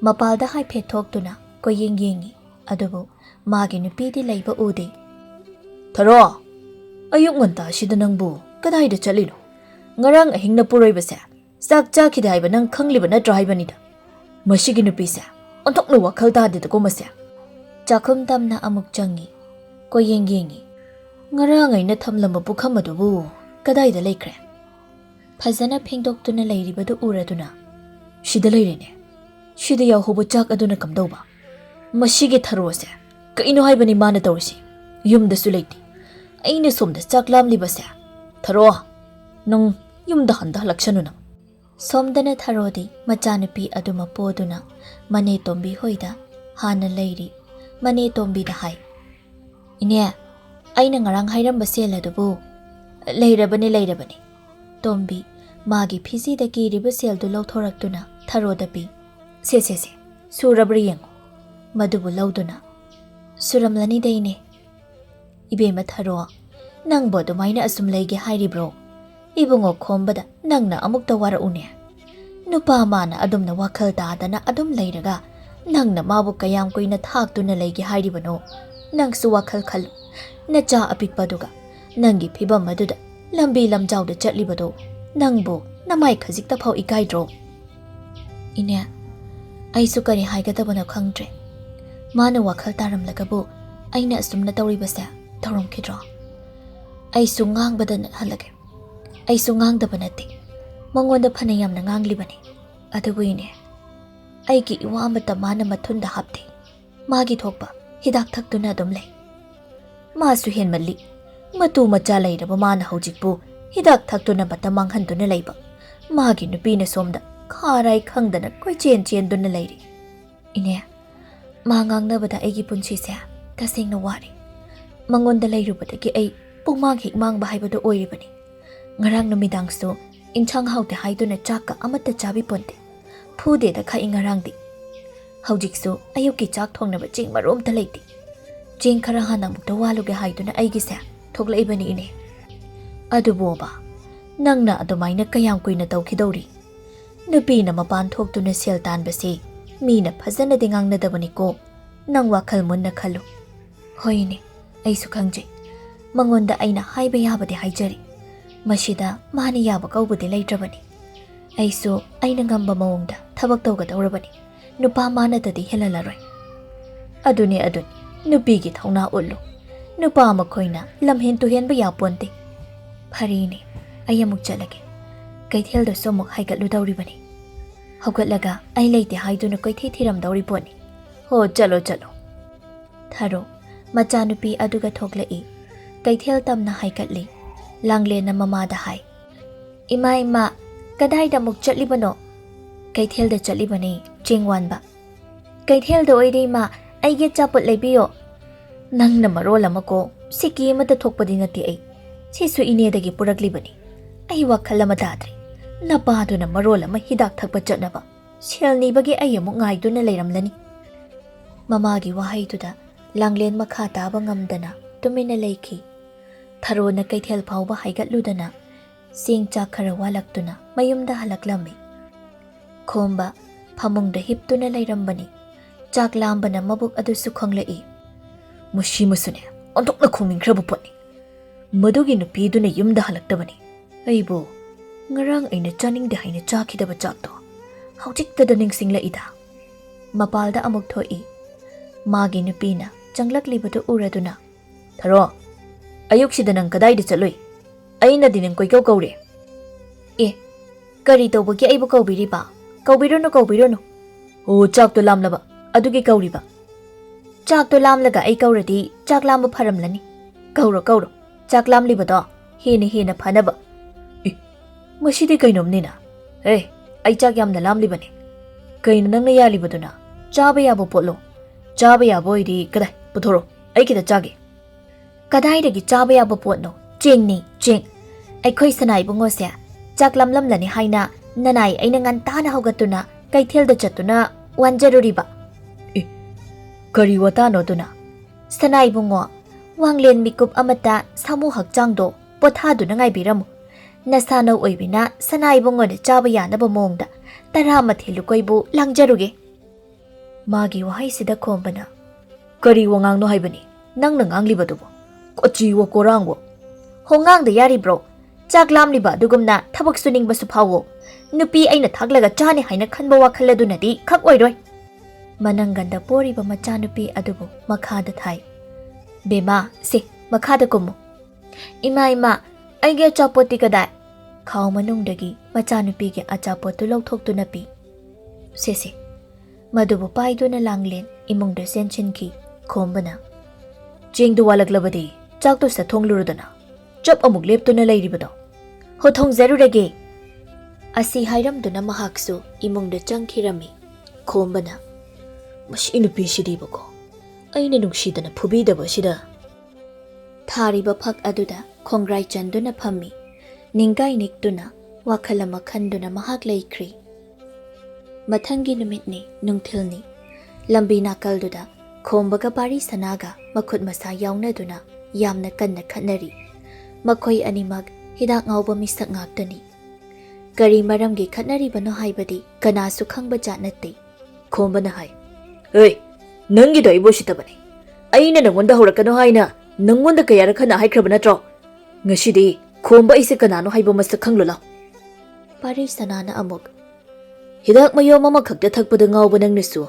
Mapalda hai phethoktuna koyeng yengi. Adubu magi nupidi leiba ude. Tharo! Ayuk nganta sida nangbu kadaida chalino? Ngarang ahing na puroibase sak chakhida haiba nang khangliba natra haibanida. Masigi nupise onthokna wakhal tadida komase. Chakhum tamna amuk changi. Koyeng yengi. Ngarang aina thamlamba pukham adubu kadaida laikre. Phajana phingdoktuna leiribadu uraduna. Shida leirene. Shida yahobo chak aduna kamdauba. Masigi Tharo se kaino haibani mana tawrisi. Yumdasu leiti. Aina somda chak lamlibase. Tharo! Nang yumda handa halaksanu nang. ꯁꯣꯝꯗꯅ ꯊꯥꯔꯣꯗꯤ ꯃꯆꯥꯅꯨꯄꯤ ꯑꯗꯨ ꯃꯄꯣꯗꯨꯅ ꯃꯅꯦ ꯇꯣꯝꯕꯤ ꯍꯣꯏꯗ ꯍꯥꯟꯅ ꯂꯩꯔꯤ ꯃꯅꯦ ꯇꯣꯝꯕꯤꯗ ꯍꯥꯏ ꯏꯅꯦ ꯑꯩꯅ ꯉꯔꯥꯡ ꯍꯥꯏꯔꯝꯕ ꯁꯦꯜ ꯑꯗꯨꯕꯨ ꯂꯩꯔꯕꯅꯤ ꯇꯣꯝꯕꯤ ꯃꯥꯒꯤ ꯐꯤꯖꯤꯗ ꯀꯤꯔꯤꯕ ꯁꯦꯜꯗꯨ ꯂꯧꯊꯣꯔꯛꯇꯨꯅ ꯊꯥꯔꯣꯗ ꯄꯤ ꯁꯦ ꯁꯨꯔꯕ꯭ꯔꯥ ꯌꯦꯡꯉꯨ ꯃꯗꯨꯕꯨ ꯂꯧꯗꯨꯅ ꯁꯨꯔꯝꯂꯅꯤꯗ ꯏꯅꯦ ꯏꯕꯦꯝꯃ ꯊꯥꯔꯣ ꯅꯪꯕꯨ ꯑꯗꯨꯃꯥꯏꯅ ꯑꯁꯨꯝ ꯂꯩꯒꯦ ꯍꯥꯏꯔꯤꯕ꯭ꯔꯣ ꯏꯕꯨꯡꯉꯣ ꯈꯣꯝꯕꯗ ꯅꯪꯅ ꯑꯃꯨꯛꯇ ꯋꯥꯔꯛꯎꯅꯦ ꯅꯨꯄꯥ ꯃꯥꯅ ꯑꯗꯨꯝꯅ ꯋꯥꯈꯜ ꯇꯥꯗꯅ ꯑꯗꯨꯝ ꯂꯩꯔꯒ ꯅꯪꯅ ꯃꯥꯕꯨ ꯀꯌꯥꯝ ꯀꯨꯏꯅ ꯊꯥꯛꯇꯨꯅ ꯂꯩꯒꯦ ꯍꯥꯏꯔꯤꯕꯅꯣ ꯅꯪꯁꯨ ꯋꯥꯈꯜ ꯈꯜꯂꯨ ꯅꯆꯥ ꯑꯄꯤꯛꯄꯗꯨꯒ ꯅꯪꯒꯤ ꯐꯤꯕꯝ ꯑꯗꯨꯗ ꯂꯝꯕꯤ ꯂꯝꯖꯥꯎꯗ ꯆꯠꯂꯤꯕꯗꯣ ꯅꯪꯕꯨ ꯅꯃꯥꯏ ꯈꯖꯤꯛꯇ ꯐꯥꯎ ꯏꯀꯥꯏꯗ꯭ꯔꯣ ꯏꯅꯦ ꯑꯩꯁꯨ ꯀꯔꯤ ꯍꯥꯏꯒꯗꯕꯅꯣ ꯈꯪꯗ꯭ꯔꯦ ꯃꯥꯅ ꯋꯥꯈꯜ ꯇꯥꯔꯝꯂꯒꯕꯨ ꯑꯩꯅ ꯑꯁꯨꯝꯅ ꯇꯧꯔꯤꯕꯁꯦ ꯇꯧꯔꯝꯈꯤꯗ꯭ꯔꯣ ꯑꯩꯁꯨ ꯉꯥꯡꯕꯗ ꯅꯠꯍꯜꯂꯒꯦ ꯑꯩꯁꯨ ꯉꯥꯡꯗꯕ ꯅꯠꯇꯦ ꯃꯉꯣꯟꯗ ꯐꯅ ꯌꯥꯝꯅ ꯉꯥꯡꯂꯤꯕꯅꯤ ꯑꯗꯨꯕꯨ ꯏꯅꯦ ꯑꯩꯒꯤ ꯏꯋꯥ ꯑꯃꯠꯇ ꯃꯥꯅ ꯃꯊꯨꯟꯗ ꯍꯥꯞꯇꯦ ꯃꯥꯒꯤ ꯊꯣꯛꯄ ꯍꯤꯗꯥꯛ ꯊꯛꯇꯨꯅ ꯑꯗꯨꯝ ꯂꯩ ꯃꯥꯁꯨ ꯍꯦꯟꯃꯜꯂꯤ ꯃꯇꯨ ꯃꯆꯥ ꯂꯩꯔꯕ ꯃꯥꯅ ꯍꯧꯖꯤꯛꯄꯨ ꯍꯤꯗꯥꯛ ꯊꯛꯇꯨꯅ ꯃꯇꯝ ꯃꯥꯡꯍꯟꯗꯨꯅ ꯂꯩꯕ ꯃꯥꯒꯤ ꯅꯨꯄꯤꯅ ꯁꯣꯝꯗ ꯈꯥꯔꯥꯏ ꯈꯪꯗꯅ ꯀꯣꯏꯆꯦꯟ ꯆꯦꯟꯗꯨꯅ ꯂꯩꯔꯤ ꯏꯅꯦ ꯃꯥ ꯉꯥꯡꯅꯕꯗ ꯑꯩꯒꯤ ꯄꯨꯟꯁꯤꯁꯦ ꯇꯁꯦꯡꯅ ꯋꯥꯔꯦ ꯃꯉꯣꯟꯗ ꯂꯩꯔꯨꯕꯗꯒꯤ ꯑꯩ ꯄꯨꯡꯃꯥꯡ ꯍꯦꯛ ꯃꯥꯡꯕ ꯍꯥꯏꯕꯗꯨ ꯑꯣꯏꯔꯤꯕꯅꯤ ꯉꯔꯥꯡ ꯅꯨꯃꯤꯗꯥꯡꯁꯨ ꯏꯟꯁꯥꯡ ꯍꯥꯎꯇꯦ ꯍꯥꯏꯗꯨꯅ ꯆꯥꯛꯀ ꯑꯃꯠꯇ ꯆꯥꯕꯤ ꯄꯣꯟꯇꯦ ꯐꯨꯗꯦꯗ ꯈꯛꯏ ꯉꯔꯥꯡꯗꯤ ꯍꯧꯖꯤꯛꯁꯨ ꯑꯌꯨꯛꯀꯤ ꯆꯥꯛ ꯊꯣꯡꯅꯕ ꯆꯦꯡ ꯃꯔꯣꯝꯇ ꯂꯩꯇꯦ ꯆꯦꯡ ꯈꯔ ꯍꯥꯟꯅ ꯑꯃꯨꯛꯇ ꯋꯥꯜꯂꯨꯒꯦ ꯍꯥꯏꯗꯨꯅ ꯑꯩꯒꯤꯁꯦ ꯊꯣꯛꯂꯛꯏꯕꯅꯤ ꯏꯅꯦ ꯑꯗꯨꯕꯣꯕ ꯅꯪꯅ ꯑꯗꯨꯃꯥꯏꯅ ꯀꯌꯥꯝ ꯀꯨꯏꯅ ꯇꯧꯈꯤꯗꯧꯔꯤ ꯅꯨꯄꯤꯅ ꯃꯄꯥꯟ ꯊꯣꯛꯇꯨꯅ ꯁꯦꯜ ꯇꯥꯟꯕꯁꯤ ꯃꯤꯅ ꯐꯖꯅꯗꯤ ꯉꯥꯡꯅꯗꯕꯅꯤꯀೋ ꯅꯪ ꯋꯥꯈꯜ ꯃꯨꯟꯅ ꯈꯜꯂꯨ ꯍꯣꯏꯅꯦ ꯑꯩꯁꯨ ꯈꯪꯖꯩ ꯃꯉꯣꯟꯗ ꯑꯩꯅ ꯍꯥꯏꯕ ꯌꯥꯕꯗꯤ ꯍꯥꯏꯖꯔꯤ ꯃꯁꯤꯗ ꯃꯥꯅ ꯌꯥꯕ ꯀꯧꯕꯗꯤ ꯂꯩꯇ꯭ꯔꯕꯅꯤ ꯑꯩꯁꯨ ꯑꯩꯅ ꯉꯝꯕ ꯃꯑꯣꯡꯗ ꯊꯕꯛ ꯇꯧꯒꯗꯧꯔꯕꯅꯤ ꯅꯨꯄꯥ ꯃꯥꯅꯗꯗꯤ ꯍꯦꯜꯍꯜꯂꯔꯣꯏ ꯑꯗꯨꯅꯤ ꯅꯨꯄꯤꯒꯤ ꯊꯧꯅꯥ ꯎꯠꯂꯨ ꯅꯨꯄꯥ ꯃꯈꯣꯏꯅ ꯂꯝꯍꯦꯟ ꯇꯨꯍꯦꯟꯕ ꯌꯥꯄꯣꯟꯇꯦ ꯐꯔꯦꯅꯦ ꯑꯩ ꯑꯃꯨꯛ ꯆꯠꯂꯒꯦ ꯀꯩꯊꯦꯜꯗꯁꯨ ꯑꯃꯨꯛ ꯍꯥꯏꯒꯠꯂꯨꯗꯧꯔꯤꯕꯅꯤ ꯍꯧꯒꯠꯂꯒ ꯑꯩ ꯂꯩꯇꯦ ꯍꯥꯏꯗꯨꯅ ꯀꯣꯏꯊꯤ ꯊꯤꯔꯝꯗꯧꯔꯤ ꯄꯣꯠꯅꯤ ꯍꯣ ꯆꯠꯂꯣ ꯊꯥꯔꯣ ꯃꯆꯥꯅꯨꯄꯤ ꯑꯗꯨꯒ ꯊꯣꯛꯂꯛꯏ ꯀꯩꯊꯦꯜ ꯇꯝꯅ ꯍꯥꯏꯒꯠꯂꯤ ꯂꯥꯡꯂꯦꯟꯅ ꯃꯃꯥꯗ ꯍꯥꯏ ꯏꯃꯥ ꯀꯗꯥꯏꯗ ꯑꯃꯨꯛ ꯆꯠꯂꯤꯕꯅꯣ ꯀꯩꯊꯦꯜꯗ ꯆꯠꯂꯤꯕꯅꯤ ꯆꯦꯡ ꯋꯥꯟꯕ ꯀꯩꯊꯦꯜꯗ ꯑꯣꯏꯔꯦ ꯏꯃꯥ ꯑꯩꯒꯤ ꯑꯆꯥꯄꯣꯠ ꯂꯩꯕꯤꯌꯣ ꯅꯪꯅ ꯃꯔꯣꯜ ꯑꯃꯀꯣ ꯁꯤꯀꯤ ꯑꯃꯇ ꯊꯣꯛꯄꯗꯤ ꯅꯠꯇꯦ ꯑꯩ ꯁꯤꯁꯨ ꯏꯅꯦꯗꯒꯤ ꯄꯨꯔꯛꯂꯤꯕꯅꯤ ꯑꯩ ꯋꯥꯈꯜ ꯑꯃ ꯇꯥꯗ꯭ꯔꯤ ꯅꯄꯥꯗꯨꯅ ꯃꯔꯣꯜ ꯑꯃ ꯍꯤꯗꯥꯛ ꯊꯛꯄ ꯆꯠꯅꯕ ꯁꯦꯜ ꯅꯤꯕꯒꯤ ꯑꯩ ꯑꯃꯨꯛ ꯉꯥꯏꯗꯨꯅ ꯂꯩꯔꯝꯂꯅꯤ ꯃꯃꯥꯒꯤ ꯋꯥꯍꯩꯗꯨꯗ ꯂꯥꯡꯂꯦꯟ ꯃꯈꯥ ꯇꯥꯕ ꯉꯝꯗꯅ ꯇꯨꯃꯤꯟꯅ ꯂꯩꯈꯤ ꯊꯥꯔꯣꯅ ꯀꯩꯊꯦꯜ ꯐꯥꯎꯕ ꯍꯥꯏꯒꯠꯂꯨꯗꯅ ꯆꯦꯡ ꯆꯥꯛ ꯈꯔ ꯋꯥꯜꯂꯛꯇꯨꯅ ꯃꯌꯨꯝꯗ ꯍꯜꯂꯛꯂꯝꯃꯤ ꯈꯣꯝꯕ ꯐꯃꯨꯡꯗ ꯍꯤꯞꯇꯨꯅ ꯂꯩꯔꯝꯕꯅꯤ ꯆꯥꯛ ꯂꯥꯝꯕꯅ ꯃꯕꯨꯛ ꯑꯗꯨꯁꯨ ꯈꯪꯂꯛꯏ ꯃꯨꯁꯤꯃꯁꯨꯅꯦ ꯑꯣꯟꯊꯣꯛꯅ ꯈꯣꯡꯅꯤꯡꯈ꯭ꯔꯕ ꯄꯣꯠꯅꯤ ꯃꯗꯨꯒꯤ ꯅꯨꯄꯤꯗꯨꯅ ꯌꯨꯝꯗ ꯍꯜꯂꯛꯇꯕꯅꯤ ꯑꯩꯕꯨ ꯉꯔꯥꯡ ꯑꯩꯅ ꯆꯥꯅꯤꯡꯗꯦ ꯍꯥꯏꯅ ꯆꯥꯈꯤꯗꯕ ꯆꯥꯛꯇꯣ ꯍꯧꯖꯤꯛꯇꯗ ꯅꯤꯡꯁꯤꯡꯂꯛꯏꯗ ꯃꯄꯥꯜꯗ ꯑꯃꯨꯛ ꯊꯣꯛꯏ ꯃꯥꯒꯤ ꯅꯨꯄꯤꯅ ꯆꯪꯂꯛꯂꯤꯕꯗꯨ ꯎꯔꯗꯨꯅ ꯊꯥꯔꯣ ꯑꯌꯨꯛꯁꯤꯗ ꯅꯪ ꯀꯗꯥꯏꯗ ꯆꯠꯂꯨꯏ ꯑꯩꯅꯗꯤ ꯅꯪ ꯀꯣꯏꯀꯧ ꯀꯧꯔꯦ ꯑꯦ ꯀꯔꯤ ꯇꯧꯕꯒꯤ ꯑꯩꯕꯨ ꯀꯧꯕꯤꯔꯤꯕ ꯀꯧꯕꯤꯔꯨꯅꯨ ꯑꯣ ꯆꯥꯛꯇꯣ ꯂꯥꯝꯂꯕ ꯑꯗꯨꯒꯤ ꯀꯧꯔꯤꯕ ꯆꯥꯛꯇꯣ ꯂꯥꯝꯂꯒ ꯑꯩ ꯀꯧꯔꯗꯤ ꯆꯥꯛ ꯂꯥꯝꯕ ꯐꯔꯝꯂꯅꯤ ꯀꯧꯔꯣ ꯆꯥꯛ ꯂꯥꯝꯂꯤꯕꯗꯣ ꯍꯦꯟꯅ ꯐꯅꯕ ꯃꯁꯤꯗꯤ ꯀꯩꯅꯣꯝꯅꯤꯅ ꯑꯩ ꯆꯥꯛ ꯌꯥꯝꯅ ꯂꯥꯝꯂꯤꯕꯅꯤ ꯀꯩꯅꯣ ꯅꯪꯅ ꯌꯥꯜꯂꯤꯕꯗꯨꯅ ꯆꯥꯕ ꯌꯥꯕ ꯄꯣꯠꯂꯣ ꯆꯥꯕ ꯌꯥꯕ ꯑꯣꯏꯗꯤ ꯀꯗꯥꯏ ꯄꯨꯊꯣꯔꯣ ꯑꯩ ꯈꯤꯇ ꯆꯥꯒꯦ ꯀꯗꯥꯏꯗꯒꯤ ꯆꯥꯕ ꯌꯥꯕ ꯄꯣꯠꯅꯣ ꯆꯦꯡꯅꯤ ꯆꯦꯡ ꯑꯩꯈꯣꯏ ꯁꯅꯥ ꯏꯕꯨꯡꯉꯣꯁꯦ ꯆꯥꯛ ꯂꯥꯝꯂꯝꯂꯅꯤ ꯍꯥꯏꯅ ꯅꯅꯥꯏ ꯑꯩꯅ ꯉꯟꯇꯥꯅ ꯍꯧꯒꯠꯇꯨꯅ ꯀꯩꯊꯦꯜꯗ ꯆꯠꯇꯨꯅ ꯋꯥꯟꯖꯔꯨꯔꯤꯕ ꯀꯔꯤ ꯋꯥꯇꯥꯅꯣ ꯑꯗꯨꯅ ꯁꯅꯥ ꯏꯕꯨꯡꯉꯣ ꯋꯥꯡꯂꯦꯟ ꯃꯤꯀꯨꯞ ꯑꯃꯠꯇ ꯁꯥꯃꯨ ꯍꯛꯆꯥꯡꯗꯣ ꯄꯣꯊꯥꯗꯨꯅ ꯉꯥꯏꯕꯤꯔꯝꯃꯨ ꯅꯁꯥꯅꯧ ꯑꯣꯏꯕꯤꯅ ꯁꯅꯥ ꯏꯕꯨꯡꯉꯣꯅ ꯆꯥꯕ ꯌꯥꯅꯕ ꯃꯑꯣꯡꯗ 10 ꯃꯊꯦꯜ ꯂꯨꯀꯣꯏꯕꯨ ꯂꯥꯡꯖꯔꯨꯒꯦ ꯃꯥꯒꯤ ꯋꯥꯍꯩꯁꯤꯗ ꯈꯣꯝꯕꯅ ꯀꯔꯤ ꯋꯥꯉꯥꯡꯅꯣ ꯍꯥꯏꯕꯅꯤ ꯅꯪꯅ ꯉꯥꯡꯂꯤꯕꯗꯨꯕꯨ ꯀꯣꯆꯤꯋꯣ ꯀꯣꯔꯥꯡꯋꯣ ꯍꯣꯡꯉꯥꯡꯗ ꯌꯥꯔꯤꯕ꯭ꯔꯣ ꯆꯥꯛ ꯂꯥꯝꯂꯤꯕ ꯑꯗꯨꯒꯨꯝꯅ ꯊꯕꯛ ꯁꯨꯅꯤꯡꯕꯁꯨ ꯐꯥꯎꯋꯣ ꯅꯨꯄꯤ ꯑꯩꯅ ꯊꯥꯛꯂꯒ ꯆꯥꯅꯤ ꯍꯥꯏꯅ ꯈꯟꯕ ꯋꯥꯈꯜ ꯑꯗꯨꯅꯗꯤ ꯈꯛ ꯑꯣꯏꯔꯣꯏ ꯃꯅꯪꯒꯟꯗ ꯄꯣꯔꯤꯕ ꯃꯆꯥꯅꯨꯄꯤ ꯑꯗꯨꯕꯨ ꯃꯈꯥꯗ ꯊꯥꯏ ꯕꯦꯃꯥ ꯁꯦ ꯃꯈꯥꯗ ꯀꯨꯝꯃꯨ ꯏꯃꯥ ꯑꯩꯒꯤ ꯑꯆꯥꯄꯣꯠꯇꯤ ꯀꯗꯥꯏ ꯈꯥꯎ ꯃꯅꯨꯡꯗꯒꯤ ꯃꯆꯥꯅꯨꯄꯤꯒꯤ ꯑꯆꯥꯄꯣꯠꯇꯨ ꯂꯧꯊꯣꯛꯇꯨꯅ ꯄꯤ ꯁꯦ ꯃꯗꯨꯕꯨ ꯄꯥꯏꯗꯨꯅ ꯂꯥꯡꯂꯦꯟ ꯏꯃꯨꯡꯗ ꯆꯦꯟꯁꯤꯟꯈꯤ ꯈꯣꯝꯕꯅ ꯆꯦꯡꯗꯨ ꯋꯥꯜꯂꯛꯂꯕꯗꯤ ꯆꯥꯛꯇꯨ ꯁꯠꯊꯣꯡꯂꯨꯔꯗꯅ ꯆꯞ ꯑꯃꯨꯛ ꯂꯦꯞꯇꯨꯅ ꯂꯩꯔꯤꯕꯗꯣ ꯍꯣ ꯊꯣꯡꯖꯔꯨꯔꯒꯦ ꯑꯁꯤ ꯍꯥꯏꯔꯝꯗꯨꯅ ꯃꯍꯥꯛꯁꯨ ꯏꯃꯨꯡꯗ ꯆꯪꯈꯤꯔꯝꯃꯤ꯫ ꯈꯣꯝꯕꯅ ꯃꯁꯤ ꯅꯨꯄꯤꯁꯤꯗꯤꯕꯀꯣ ꯑꯩꯅ ꯅꯨꯡꯁꯤꯗꯅ ꯐꯨꯕꯤꯗꯕꯁꯤꯗ꯫ ꯊꯥꯔꯤꯕ ꯐꯛ ꯑꯗꯨꯗ ꯈꯣꯡꯒ꯭ꯔꯥꯏ ꯆꯟꯗꯨꯅ ꯐꯝꯃꯤ꯫ ꯅꯤꯡꯒꯥꯏ ꯅꯤꯛꯇꯨꯅ ꯋꯥꯈꯜ ꯑꯃ ꯈꯟꯗꯨꯅ ꯃꯍꯥꯛ ꯂꯩꯈ꯭ꯔꯤ꯫ ꯃꯊꯪꯒꯤ ꯅꯨꯃꯤꯠꯅꯤ, ꯅꯨꯡꯊꯤꯜꯅꯤ꯫ ꯂꯝꯕꯤ ꯅꯥꯀꯜꯗꯨꯗ ꯈꯣꯝꯕꯒ ꯄꯥꯔꯤ ꯁꯅꯥꯒ ꯃꯈꯨꯠ ꯃꯁꯥ ꯌꯥꯎꯅꯗꯨꯅ ꯌꯥꯝꯅ ꯀꯟꯅ ꯈꯠꯅꯔꯤ꯫ ꯃꯈꯣꯏ ꯑꯅꯤꯃꯛ ꯍꯤꯗꯥꯛ ꯉꯥꯎꯕ ꯃꯤꯁꯛ ꯉꯥꯛꯇꯅꯤ꯫ ꯀꯔꯤ ꯃꯔꯝꯒꯤ ꯈꯠꯅꯔꯤꯕꯅꯣ ꯍꯥꯏꯕꯗꯤ ꯀꯅꯥꯁꯨ ꯈꯪꯕ ꯖꯥꯠ ꯅꯠꯇꯦ꯫ ꯈꯣꯝꯕꯅ ꯍꯥꯏ, "ꯑꯦ, ꯅꯪꯒꯤꯗꯣ ꯑꯩꯕꯨ ꯎꯁꯤꯠꯇꯕꯅꯤ꯫ ꯑꯩꯅ ꯅꯪꯉꯣꯟꯗ ꯍꯧꯔꯛꯀꯅꯣ ꯍꯥꯏꯅ ꯅꯪꯉꯣꯟꯗ ꯀꯌꯥꯔꯛ ꯈꯟꯅ ꯍꯥꯏꯈ꯭ꯔꯕ ꯅꯠꯇ꯭ꯔꯣ? ꯉꯁꯤꯗꯤ ꯈꯣꯝꯕ ꯑꯩꯁꯦ ꯀꯅꯥꯅꯣ ꯍꯥꯏꯕ ꯃꯁꯛ ꯈꯪꯂꯣ ꯂꯥꯎ." ꯄꯥꯔꯤ ꯁꯅꯥꯅ ꯑꯃꯨꯛ, "ꯍꯤꯗꯥꯛ ꯃꯌꯣꯝ ꯑꯃꯈꯛꯇ ꯊꯛꯄꯗ ꯉꯥꯎꯕ ꯅꯪꯅꯁꯨ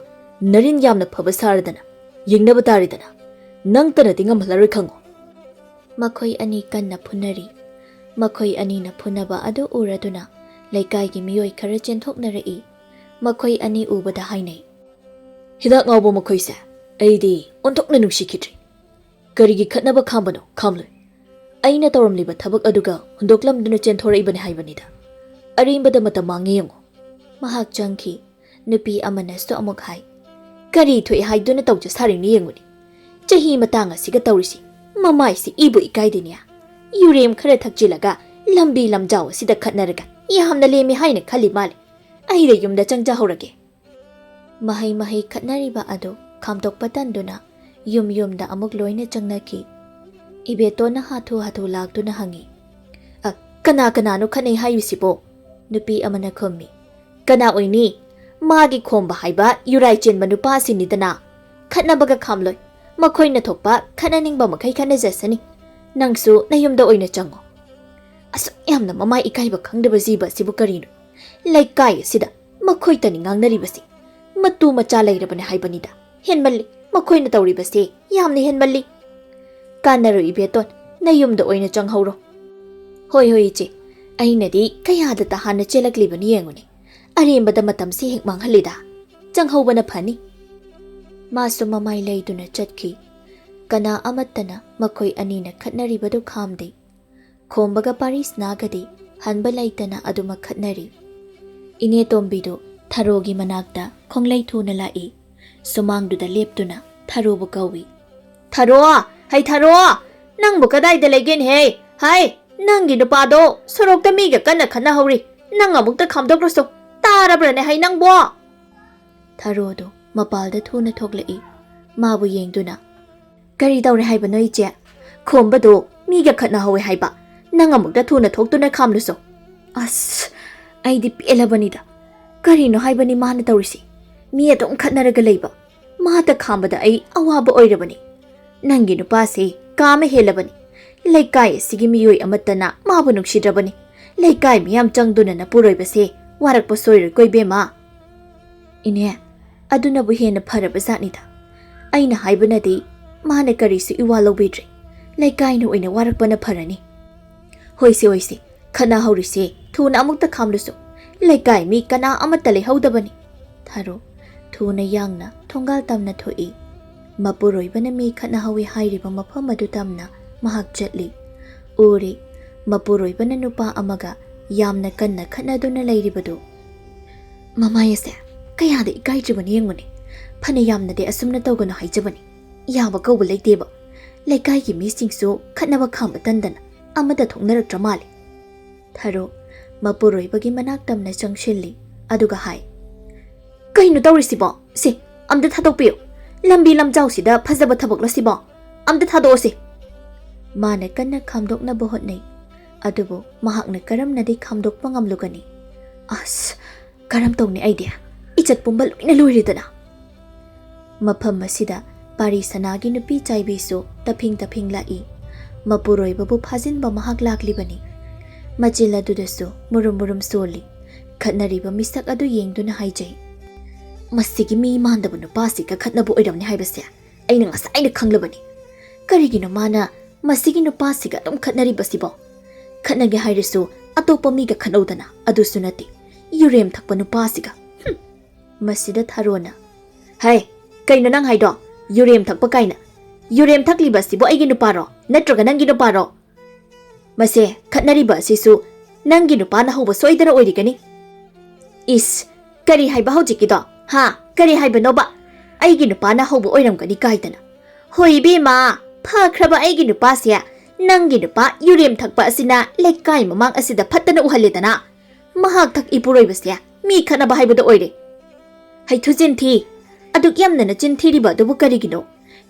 ꯅꯔꯤꯟ ꯌꯥꯝꯅ ꯐꯕ ꯁꯥꯔꯗꯅ ꯌꯦꯡꯅꯕ ꯇꯥꯔꯦꯗꯅ꯫ ꯅꯪꯇꯅꯗꯤ ꯉꯝꯍꯜꯂꯔꯣꯏ ꯈꯪꯉꯣ." ꯃꯈꯣꯏ ꯑꯅꯤ ꯀꯟꯅ ꯐꯨꯅꯔꯤ꯫ ꯃꯈꯣꯏ ꯑꯅꯤꯅ ꯐꯨꯅꯕ ꯑꯗꯨ ꯎꯔꯗꯨꯅ ꯂꯩꯀꯥꯏꯒꯤ ꯃꯤꯑꯣꯏ ꯈꯔ ꯆꯦꯟꯊꯣꯛꯅꯔꯛꯏ꯫ ꯃꯈꯣꯏ ꯑꯅꯤ ꯎꯕꯗ ꯍꯥꯏꯅꯩ, "ꯍꯤꯗꯥꯛ ꯉꯥꯎꯕ ꯃꯈꯣꯏꯁꯦ ꯑꯩꯗꯤ ꯑꯣꯟꯊꯣꯛꯅ ꯅꯨꯡꯁꯤꯈꯤꯗ꯭ꯔꯤ꯫ ꯀꯔꯤꯒꯤ ꯈꯠꯅꯕ ꯈꯥꯝꯕꯅꯣ ꯈꯥꯝꯂꯣꯏ꯫ ꯑꯩꯅ ꯇꯧꯔꯝꯂꯤꯕ ꯊꯕꯛ ꯑꯗꯨꯒ ꯍꯨꯟꯗꯣꯛꯂꯝꯗꯨꯅ ꯆꯦꯟꯊꯣꯔꯛꯏꯕꯅꯤ ꯍꯥꯏꯕꯅꯤꯗ꯫ ꯑꯔꯦꯝꯕꯗ ꯃꯇꯝ ꯃꯥꯡꯉꯦ ꯌꯦꯡꯉꯣ." ꯃꯍꯥꯛ ꯆꯪꯈꯤ꯫ ꯅꯨꯄꯤ ꯑꯃꯅꯁꯨ ꯑꯃꯨꯛ ꯍꯥꯏ, "ꯀꯔꯤ ꯊꯣꯛꯏ ꯍꯥꯏꯗꯨꯅ ꯇꯧꯖ ꯁꯥꯔꯤꯅꯤ ꯌꯦꯡꯉꯨꯅꯤ꯫ ꯆꯍꯤ ꯃꯇꯥꯡ ꯑꯁꯤꯒ ꯇꯧꯔꯤꯁꯤ ꯃꯃꯥꯏꯁꯤ ꯏꯕꯨ ꯏꯀꯥꯏꯗꯦꯅꯦ꯫ ꯌꯨꯔꯦꯝ ꯈꯔ ꯊꯛꯆꯤꯜꯂꯒ ꯂꯝꯕꯤ ꯂꯝꯖꯥꯎ ꯑꯁꯤꯗ ꯈꯠꯅꯔꯒ ꯌꯥꯝꯅ ꯂꯦꯝꯃꯤ ꯍꯥꯏꯅ ꯈꯜꯂꯤ ꯃꯥꯜꯂꯤ꯫ ꯑꯩꯗ ꯌꯨꯝꯗ ꯆꯪꯖꯍꯧꯔꯒꯦ." ꯃꯍꯩ ꯃꯍꯩ ꯈꯠꯅꯔꯤꯕ ꯑꯗꯨ ꯈꯥꯝꯗꯣꯛꯄ ꯇꯟꯗꯨꯅ ꯌꯨꯝꯗ ꯑꯃꯨꯛ ꯂꯣꯏꯅ ꯆꯪꯅꯈꯤ꯫ ꯏꯕꯦꯇꯣꯟꯅ ꯍꯥꯊꯨ ꯍꯥꯊꯨ ꯂꯥꯛꯇꯨꯅ ꯍꯪꯉꯤ, "ꯀꯅꯥ ꯀꯅꯥꯅꯣ ꯈꯠꯅꯩ ꯍꯥꯏꯔꯤꯁꯤꯕꯣ?" ꯅꯨꯄꯤ ꯑꯃꯅ ꯈꯨꯝꯃꯤ, "ꯀꯅꯥ ꯑꯣꯏꯅꯤ? ꯃꯥꯒꯤ ꯈꯣꯝꯕ ꯍꯥꯏꯕ ꯌꯨꯔꯥꯏ ꯆꯦꯟꯕ ꯅꯨꯄꯥꯁꯤꯡꯅꯤꯗꯅ꯫ ꯈꯠꯅꯕꯒ ꯈꯥꯝꯂꯣꯏ꯫ ꯃꯈꯣꯏꯅ ꯊꯣꯛꯄ ꯈꯠꯅꯅꯤꯡꯕ ꯃꯈꯩ ꯈꯠꯅꯖꯁꯅꯤ꯫ ꯅꯪꯁꯨ ꯅꯌꯨꯝꯗ ꯑꯣꯏꯅ ꯆꯪꯉꯣ꯫ ꯑꯁꯨꯛ ꯌꯥꯝꯅ ꯃꯃꯥꯏ ꯏꯀꯥꯏꯕ ꯈꯪꯗꯕ ꯖꯤꯕ ꯑꯁꯤꯕꯨ ꯀꯔꯤꯅꯣ? ꯂꯩꯀꯥꯏ ꯑꯁꯤꯗ ꯃꯈꯣꯏꯇꯅꯤ ꯉꯥꯡꯅꯔꯤꯕꯁꯤ꯫ ꯃꯇꯨ ꯃꯆꯥ ꯂꯩꯔꯕꯅꯤ ꯍꯥꯏꯕꯅꯤꯗ꯫ ꯍꯦꯟꯃꯜꯂꯤ, ꯃꯈꯣꯏꯅ ꯇꯧꯔꯤꯕꯁꯤ ꯌꯥꯝꯅ ꯍꯦꯟꯃꯜꯂꯤ꯫ ꯀꯥꯟꯅꯔꯣꯏ ꯏꯕꯦꯇꯣꯟ, ꯅꯌꯨꯝꯗ ꯑꯣꯏꯅ ꯆꯪꯍꯧꯔꯣ." "ꯍꯣꯏ ꯍꯣꯏ ꯏꯆꯦ, ꯑꯩꯅꯗꯤ ꯀꯌꯥꯗ ꯇꯥꯍꯥꯟꯅ ꯆꯦꯜꯂꯛꯂꯤꯕꯅꯤ ꯌꯦꯡꯉꯨꯅꯤ꯫ ꯑꯔꯦꯝꯕꯗ ꯃꯇꯝꯁꯤ ꯍꯦꯛ ꯃꯥꯡꯍꯜꯂꯤꯗ꯫ ꯆꯪꯍꯧꯕꯅ ꯐꯅꯤ." ꯃꯥꯁꯨ ꯃꯃꯥꯏ ꯂꯩꯗꯨꯅ ꯆꯠꯈꯤ꯫ ꯀꯅꯥ ꯑꯃꯠꯇꯅ ꯃꯈꯣꯏ ꯑꯅꯤꯅ ꯈꯠꯅꯔꯤꯕꯗꯨ ꯈꯥꯝꯗꯦ꯫ ꯈꯣꯝꯕꯒ ꯄꯥꯔꯤꯁꯅꯥꯒꯗꯤ ꯍꯟꯕ ꯂꯩꯇꯅ ꯑꯗꯨꯃꯛ ꯈꯠꯅꯔꯤ꯫ ꯏꯅꯦ ꯇꯣꯝꯕꯤꯗꯨ ꯊꯔꯣꯒꯤ ꯃꯅꯥꯛꯇ ꯈꯣꯡꯂꯩ ꯊꯨꯅ ꯂꯥꯛꯏ꯫ ꯁꯨꯃꯥꯡꯗꯨꯗ ꯂꯦꯞꯇꯨꯅ ꯊꯔꯣꯕꯨ ꯀꯧꯏ, "ꯊꯔꯣ, ꯍꯩ ꯊꯔꯣ, ꯅꯪꯕꯨ ꯀꯗꯥꯏꯗ ꯂꯩꯒꯦꯅꯦꯍꯦ? ꯍꯥꯏ, ꯅꯪꯒꯤ ꯅꯨꯄꯥꯗꯣ ꯁꯣꯔꯣꯛꯇ ꯃꯤꯒ ꯀꯟꯅ ꯈꯠꯅꯍꯧꯔꯤ꯫ ꯅꯪ ꯑꯃꯨꯛꯇ ꯈꯥꯝꯗꯣꯛꯂꯁꯨ ꯇꯥꯔꯕ꯭ꯔꯅꯦ ꯍꯩ ꯅꯪꯕꯣ?" ꯊꯔꯣꯗꯨ ꯃꯄꯥꯜꯗ ꯊꯨꯅ ꯊꯣꯛꯂꯛꯏ꯫ ꯃꯥꯕꯨ ꯌꯦꯡꯗꯨꯅ, "ꯀꯔꯤ ꯇꯧꯔꯦ ꯍꯥꯏꯕꯅꯣ ꯏꯆꯦ? ꯈꯣꯝꯕꯗꯣ ꯃꯤꯒ ꯈꯠꯅꯍꯧꯋꯦ ꯍꯥꯏꯕ꯫ ꯅꯪ ꯑꯃꯨꯛꯇ ꯊꯨꯅ ꯊꯣꯛꯇꯨꯅ ꯈꯥꯝꯂꯨꯁꯣ." "ꯑꯁ, ꯑꯩꯗꯤ ꯄꯦꯜꯂꯕꯅꯤꯗ꯫ ꯀꯔꯤꯅꯣ ꯍꯥꯏꯕꯅꯤ ꯃꯥꯅ ꯇꯧꯔꯤꯁꯤ? ꯃꯤ ꯑꯗꯨꯝ ꯈꯠꯅꯔꯒ ꯂꯩꯕ ꯃꯥꯇ ꯈꯥꯝꯕꯗ ꯑꯩ ꯑꯋꯥꯕ ꯑꯣꯏꯔꯕꯅꯤ꯫ ꯅꯪꯒꯤ ꯅꯨꯄꯥꯁꯤ ꯀꯥꯃ ꯍꯦꯜꯂꯕꯅꯤ꯫ ꯂꯩꯀꯥꯏ ꯑꯁꯤꯒꯤ ꯃꯤꯑꯣꯏ ꯑꯃꯠꯇꯅ ꯃꯥꯕꯨ ꯅꯨꯡꯁꯤꯗ꯭ꯔꯕꯅꯤ꯫ ꯂꯩꯀꯥꯏ ꯃꯤꯌꯥꯝ ꯆꯪꯗꯨꯅ ꯅꯄꯨꯔꯣꯏꯕꯁꯦ ꯋꯥꯔꯛꯄ ꯁꯣꯏꯔꯣꯏꯀꯣ ꯏꯕꯦꯝꯃ." "ꯏꯅꯦ, ꯑꯗꯨꯅꯕꯨ ꯍꯦꯟꯅ ꯐꯔꯕ ꯖꯥꯠꯅꯤꯗ꯫ ꯑꯩꯅ ꯍꯥꯏꯕꯅꯗꯤ ꯃꯥꯅ ꯀꯔꯤꯁꯨ ꯏꯋꯥ ꯂꯧꯕꯤꯗ꯭ꯔꯦ꯫ ꯂꯩꯀꯥꯏꯅ ꯑꯣꯏꯅ ꯋꯥꯔꯛꯄꯅ ꯐꯔꯅꯤ." "ꯍꯣꯏꯁꯦ ꯍꯣꯏꯁꯦ, ꯈꯠꯅꯍꯧꯔꯤꯁꯦ ꯊꯨꯅ ꯑꯃꯨꯛꯇ ꯈꯥꯝꯂꯨꯁꯨ꯫ ꯂꯩꯀꯥꯏ ꯃꯤ ꯀꯅꯥ ꯑꯃꯠꯇ ꯂꯩꯍꯧꯗꯕꯅꯤ." ꯊꯔꯣ ꯊꯨꯅ ꯌꯥꯡꯅ ꯊꯣꯡꯒꯥꯜ ꯇꯝꯅ ꯊꯣꯛꯏ꯫ ꯃꯄꯨꯔꯣꯏꯕꯅ ꯃꯤ ꯈꯠꯅꯍꯧꯏ ꯍꯥꯏꯔꯤꯕ ꯃꯐꯝ ꯑꯗꯨ ꯇꯝꯅ ꯃꯍꯥꯛ ꯆꯠꯂꯤ꯫ ꯎꯔꯤ, ꯃꯄꯨꯔꯣꯏꯕꯅ ꯅꯨꯄꯥ ꯑꯃꯒ ꯌꯥꯝꯅ ꯀꯟꯅ ꯈꯠꯅꯗꯨꯅ ꯂꯩꯔꯤꯕꯗꯨ꯫ "ꯃꯃꯥꯏ ꯑꯁꯦ ꯀꯌꯥꯗ ꯏꯀꯥꯏꯗ꯭ꯔꯤꯕꯅꯤ ꯌꯦꯡꯉꯨꯅꯤ꯫ ꯐꯅ ꯌꯥꯝꯅꯗꯤ ꯑꯁꯨꯝꯅ ꯇꯧꯒꯅꯨ ꯍꯥꯏꯖꯕꯅꯤ꯫ ꯌꯥꯕ ꯀꯧꯕ ꯂꯩꯇꯦꯕ꯫ ꯂꯩꯀꯥꯏꯒꯤ ꯃꯤꯁꯤꯡꯁꯨ ꯈꯠꯅꯕ ꯈꯥꯝꯕ ꯇꯟꯗꯅ ꯑꯃꯗ ꯊꯣꯛꯅꯔꯛꯇ꯭ꯔ ꯃꯥꯜꯂꯤ." ꯊꯔꯣ ꯃꯄꯨꯔꯣꯏꯕꯒꯤ ꯃꯅꯥꯛ ꯇꯝꯅ ꯆꯪꯁꯤꯜꯂꯤ꯫ ꯑꯗꯨꯒ ꯍꯥꯏ, "ꯀꯩꯅꯣ ꯇꯧꯔꯤꯁꯤꯕꯣ? ꯁꯤ ꯑꯝꯇ ꯊꯥꯗꯣꯛꯄꯤꯌꯨ꯫ ꯂꯝꯕꯤ ꯂꯝꯖꯥꯎꯁꯤꯗ ꯐꯖꯕ ꯊꯕꯛꯂꯣ ꯁꯤꯕꯣ? ꯑꯝꯇ ꯊꯥꯗꯣꯛꯑꯣꯁꯤ." ꯃꯥꯅ ꯀꯟꯅ ꯈꯥꯝꯗꯣꯛꯅꯕ ꯍꯣꯠꯅꯩ꯫ ꯑꯗꯨꯕꯨ ꯃꯍꯥꯛꯅ ꯀꯔꯝꯅꯗꯤ ꯈꯥꯝꯗꯣꯛꯄ ꯉꯝꯂꯨꯒꯅꯤ? "ꯑꯁ, ꯀꯔꯝ ꯇꯧꯅꯤ ꯑꯩꯗꯤ? ꯏꯆꯠ ꯄꯨꯝꯕ ꯂꯣꯏꯅ ꯂꯣꯏꯔꯦꯗꯅ." ꯃꯐꯝ ꯑꯁꯤꯗ ꯄꯥꯔꯤ ꯁꯅꯥꯒꯤ ꯅꯨꯄꯤ ꯆꯥꯏꯕꯤꯁꯨ ꯇꯐꯤꯡ ꯂꯥꯛꯏ꯫ ꯃꯄꯨꯔꯣꯏꯕꯕꯨ ꯐꯥꯖꯤꯟꯕ ꯃꯍꯥꯛ ꯂꯥꯛꯂꯤꯕꯅꯤ꯫ ꯃꯆꯤꯜ ꯑꯗꯨꯗꯁꯨ ꯃꯨꯔꯨꯝ ꯃꯨꯔꯨꯝ ꯁꯣꯜꯂꯤ꯫ ꯈꯠꯅꯔꯤꯕ ꯃꯤꯁꯛ ꯑꯗꯨ ꯌꯦꯡꯗꯨꯅ ꯍꯥꯏꯖꯩ, "ꯃꯁꯤꯒꯤ ꯃꯤ ꯃꯥꯟꯗꯕ ꯅꯨꯄꯥꯁꯤꯒ ꯈꯠꯅꯕ ꯑꯣꯏꯔꯝꯅꯤ ꯍꯥꯏꯕꯁꯦ ꯑꯩꯅ ꯉꯁꯥꯏꯅ ꯈꯪꯂꯕꯅꯤ꯫ ꯀꯔꯤꯒꯤꯅꯣ ꯃꯥꯅ ꯃꯁꯤꯒꯤ ꯅꯨꯄꯥꯁꯤꯒ ꯑꯗꯨꯝ ꯈꯠꯅꯔꯤꯕꯁꯤꯕꯣ? ꯈꯠꯅꯒꯦ ꯍꯥꯏꯔꯁꯨ ꯑꯇꯣꯞꯄ ꯃꯤꯒ ꯈꯠꯅꯧꯗꯅ, ꯑꯗꯨꯁꯨ ꯅꯠꯇꯦ ꯌꯨꯔꯦꯝ ꯊꯛꯄ ꯅꯨꯄꯥꯁꯤꯒ." ꯃꯁꯤꯗ ꯊꯔꯣꯅ, "ꯍꯩ, ꯀꯩꯅꯣ ꯅꯪ ꯍꯥꯏꯗꯣ? ꯌꯨꯔꯦꯝ ꯊꯛꯄ ꯀꯥꯏꯅ? ꯌꯨꯔꯦꯝ ꯊꯛꯂꯤꯕꯁꯤꯕꯨ ꯑꯩꯒꯤ ꯅꯨꯄꯥꯔꯣ ꯅꯠꯇ꯭ꯔꯒ ꯅꯪꯒꯤ ꯅꯨꯄꯥꯔꯣ? ꯃꯁꯦ ꯈꯠꯅꯔꯤꯕ ꯑꯁꯤꯁꯨ ꯅꯪꯒꯤ ꯅꯨꯄꯥꯅ ꯍꯧꯕ ꯁꯣꯏꯗꯅ ꯑꯣꯏꯔꯤꯒꯅꯤ꯫ Is, kari haiba hojikkido, ha, kari haiba noba. Aigi nupana hauba oiramgani kaidana. Hoi Bema, phakraba aigi nupasya, nangi nupa yurim thakpa asina lekai mamang asida phattana uhalledana. Mahak thak ipuroibasya, mi khanaba haibada oire. Hai thujin thi, aduk yamna na chin thiriba adubu karigino.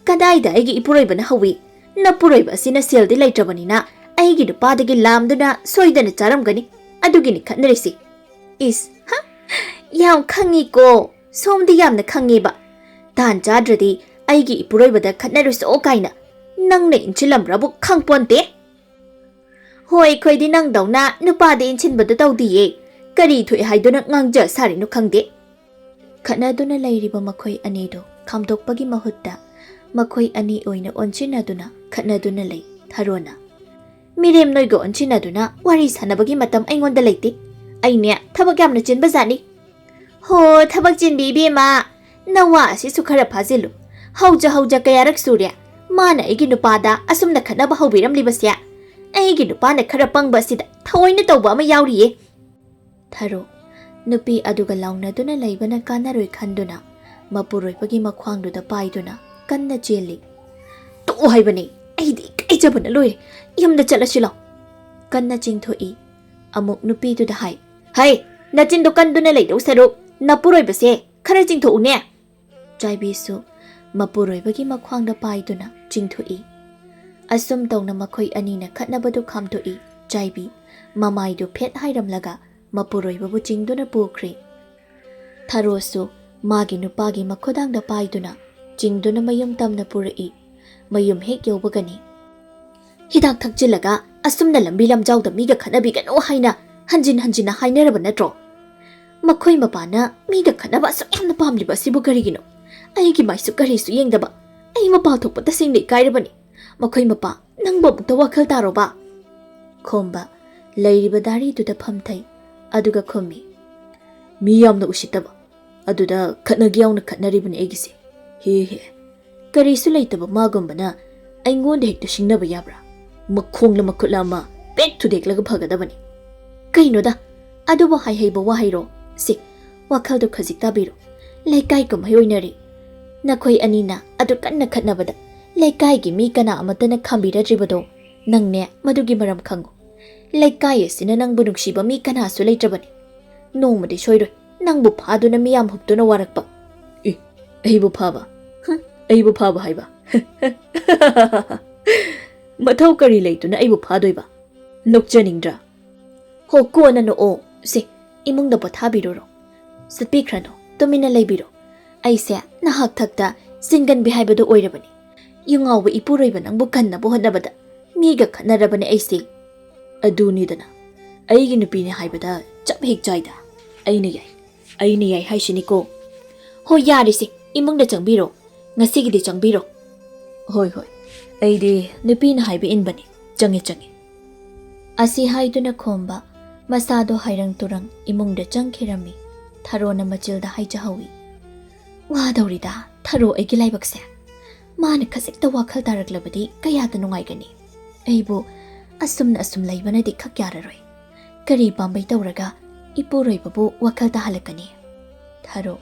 Kadaida aigi ipuroibana hawi, na puroiba asina seldi laitrabanina, aigi nupadagi lamduna soidana charamgani, adugini khatnarisi. Is, ha? Yam khangi ko, somdi yamna khangi ba. Dan jadradi, aigi ipuroibada khatnaruso kaina. Nang na inchilamrabu khangponte. Hoi khoidi nang dauna nupade inchinbada tawdiye. Kari thui haiduna ngangja sarinu khangde. Khatnaduna lairiba makhoi anido khamdokpagi mahutta makhoi ani oina onchinaduna khatnaduna lei tharona. Mirem noigo onchinaduna wari sanabagi matam aingonda leite. Aine thabak yamna chinba jani. Ho thabak chinbi Bema. Nawa asisu khara phajilu. Hauja kayarak surya. Mana aigi nupada asumna khanaba haubiramlibasya. Aigi nupana khara pangba asida thawoina tawba ama yauriye. Tharo nupi aduga launaduna leibana kanaroi khanduna mapuroibagi makhwangduda paiduna kanna cheli. To haibani aidi kaijabana loire yamda chalasilo. Kanna chingthoi amuk nupi duda hai. Hai nachindu kanduna leidau saru napuroibase khara chingthoune. Jaibisu mapuroibagi makhwangda paiduna chingthoi. Asum tawna makhoi anina khatnabadu khamthoi jaibi mamaidu phet hairamlaga mapuroibabu chingduna pukhri. Tharosu magi nupagi makhodangda paiduna chingduna mayum tamna purai. Mayum hek yobagani. Hidak thakjilaga asumna lambi lamjawda miga khanabigano haina hanjina hainaraba natro. Makhoi mapana miga khanaba asu yamna pamliba sibu karigino. Aigi maisu karisu yengdaba. Ai mapa thokpa tasingni kairabani. Makhoi mapa nangba mukta wakhal taroba. Khomba lairiba dari duda phamthai aduga khomi. Mi yamna usitaba. Aduda khatnagi yauna khatnaribani aigise. He. Karisu leitaba magumbana aingonda hekta singnaba yabra. Makhongla makhutla ma pek thudeklaga phagadabani. Kainoda aduba haihaiba wahairo si wakhaldo khajik tabiro. Laikai kamhai oinari. Nakhoi anina adu kanna khatnabada laikai gi mi kana amatana khambiradribado nangne madugi maram khango. Laikai asina nangbu nungsiba mi kana su leitrabani. Nongmadi soiroi nangbu phaduna miyam huptuna warakpa. Aibu phaba. Aibu phaba haiba. Mathau kari leituna aibu phadoiba. Nokjaningdra. Ho kona no o se imungda pathabiroro. Satpikrano tumina leibiro. Aise nahak thakta singan bihaibado oirabani. Yungawba ipuroiba nangbu kannabu hodnabada miga khanarabani aise. Adunidana. Aigi nupini haibada chap hek jaida. Aina yai haisiniko. Ho yarisi imungda changbiro. Ngasigidi changbiro. Hoi. Aidi nupina haiba inbani. Change. Asi haiduna khomba masado hairang turang imungda changkhirami. Tharona machilda haijahawi. Wadaurida tharo aigi laibakse. Mana khazikta wakhal taraklabadi kayada nungaigani. Aibu asum laibanadi khakyararoi. Kari pambai tawraga ipuroibabu wakhal tahalakani. Tharo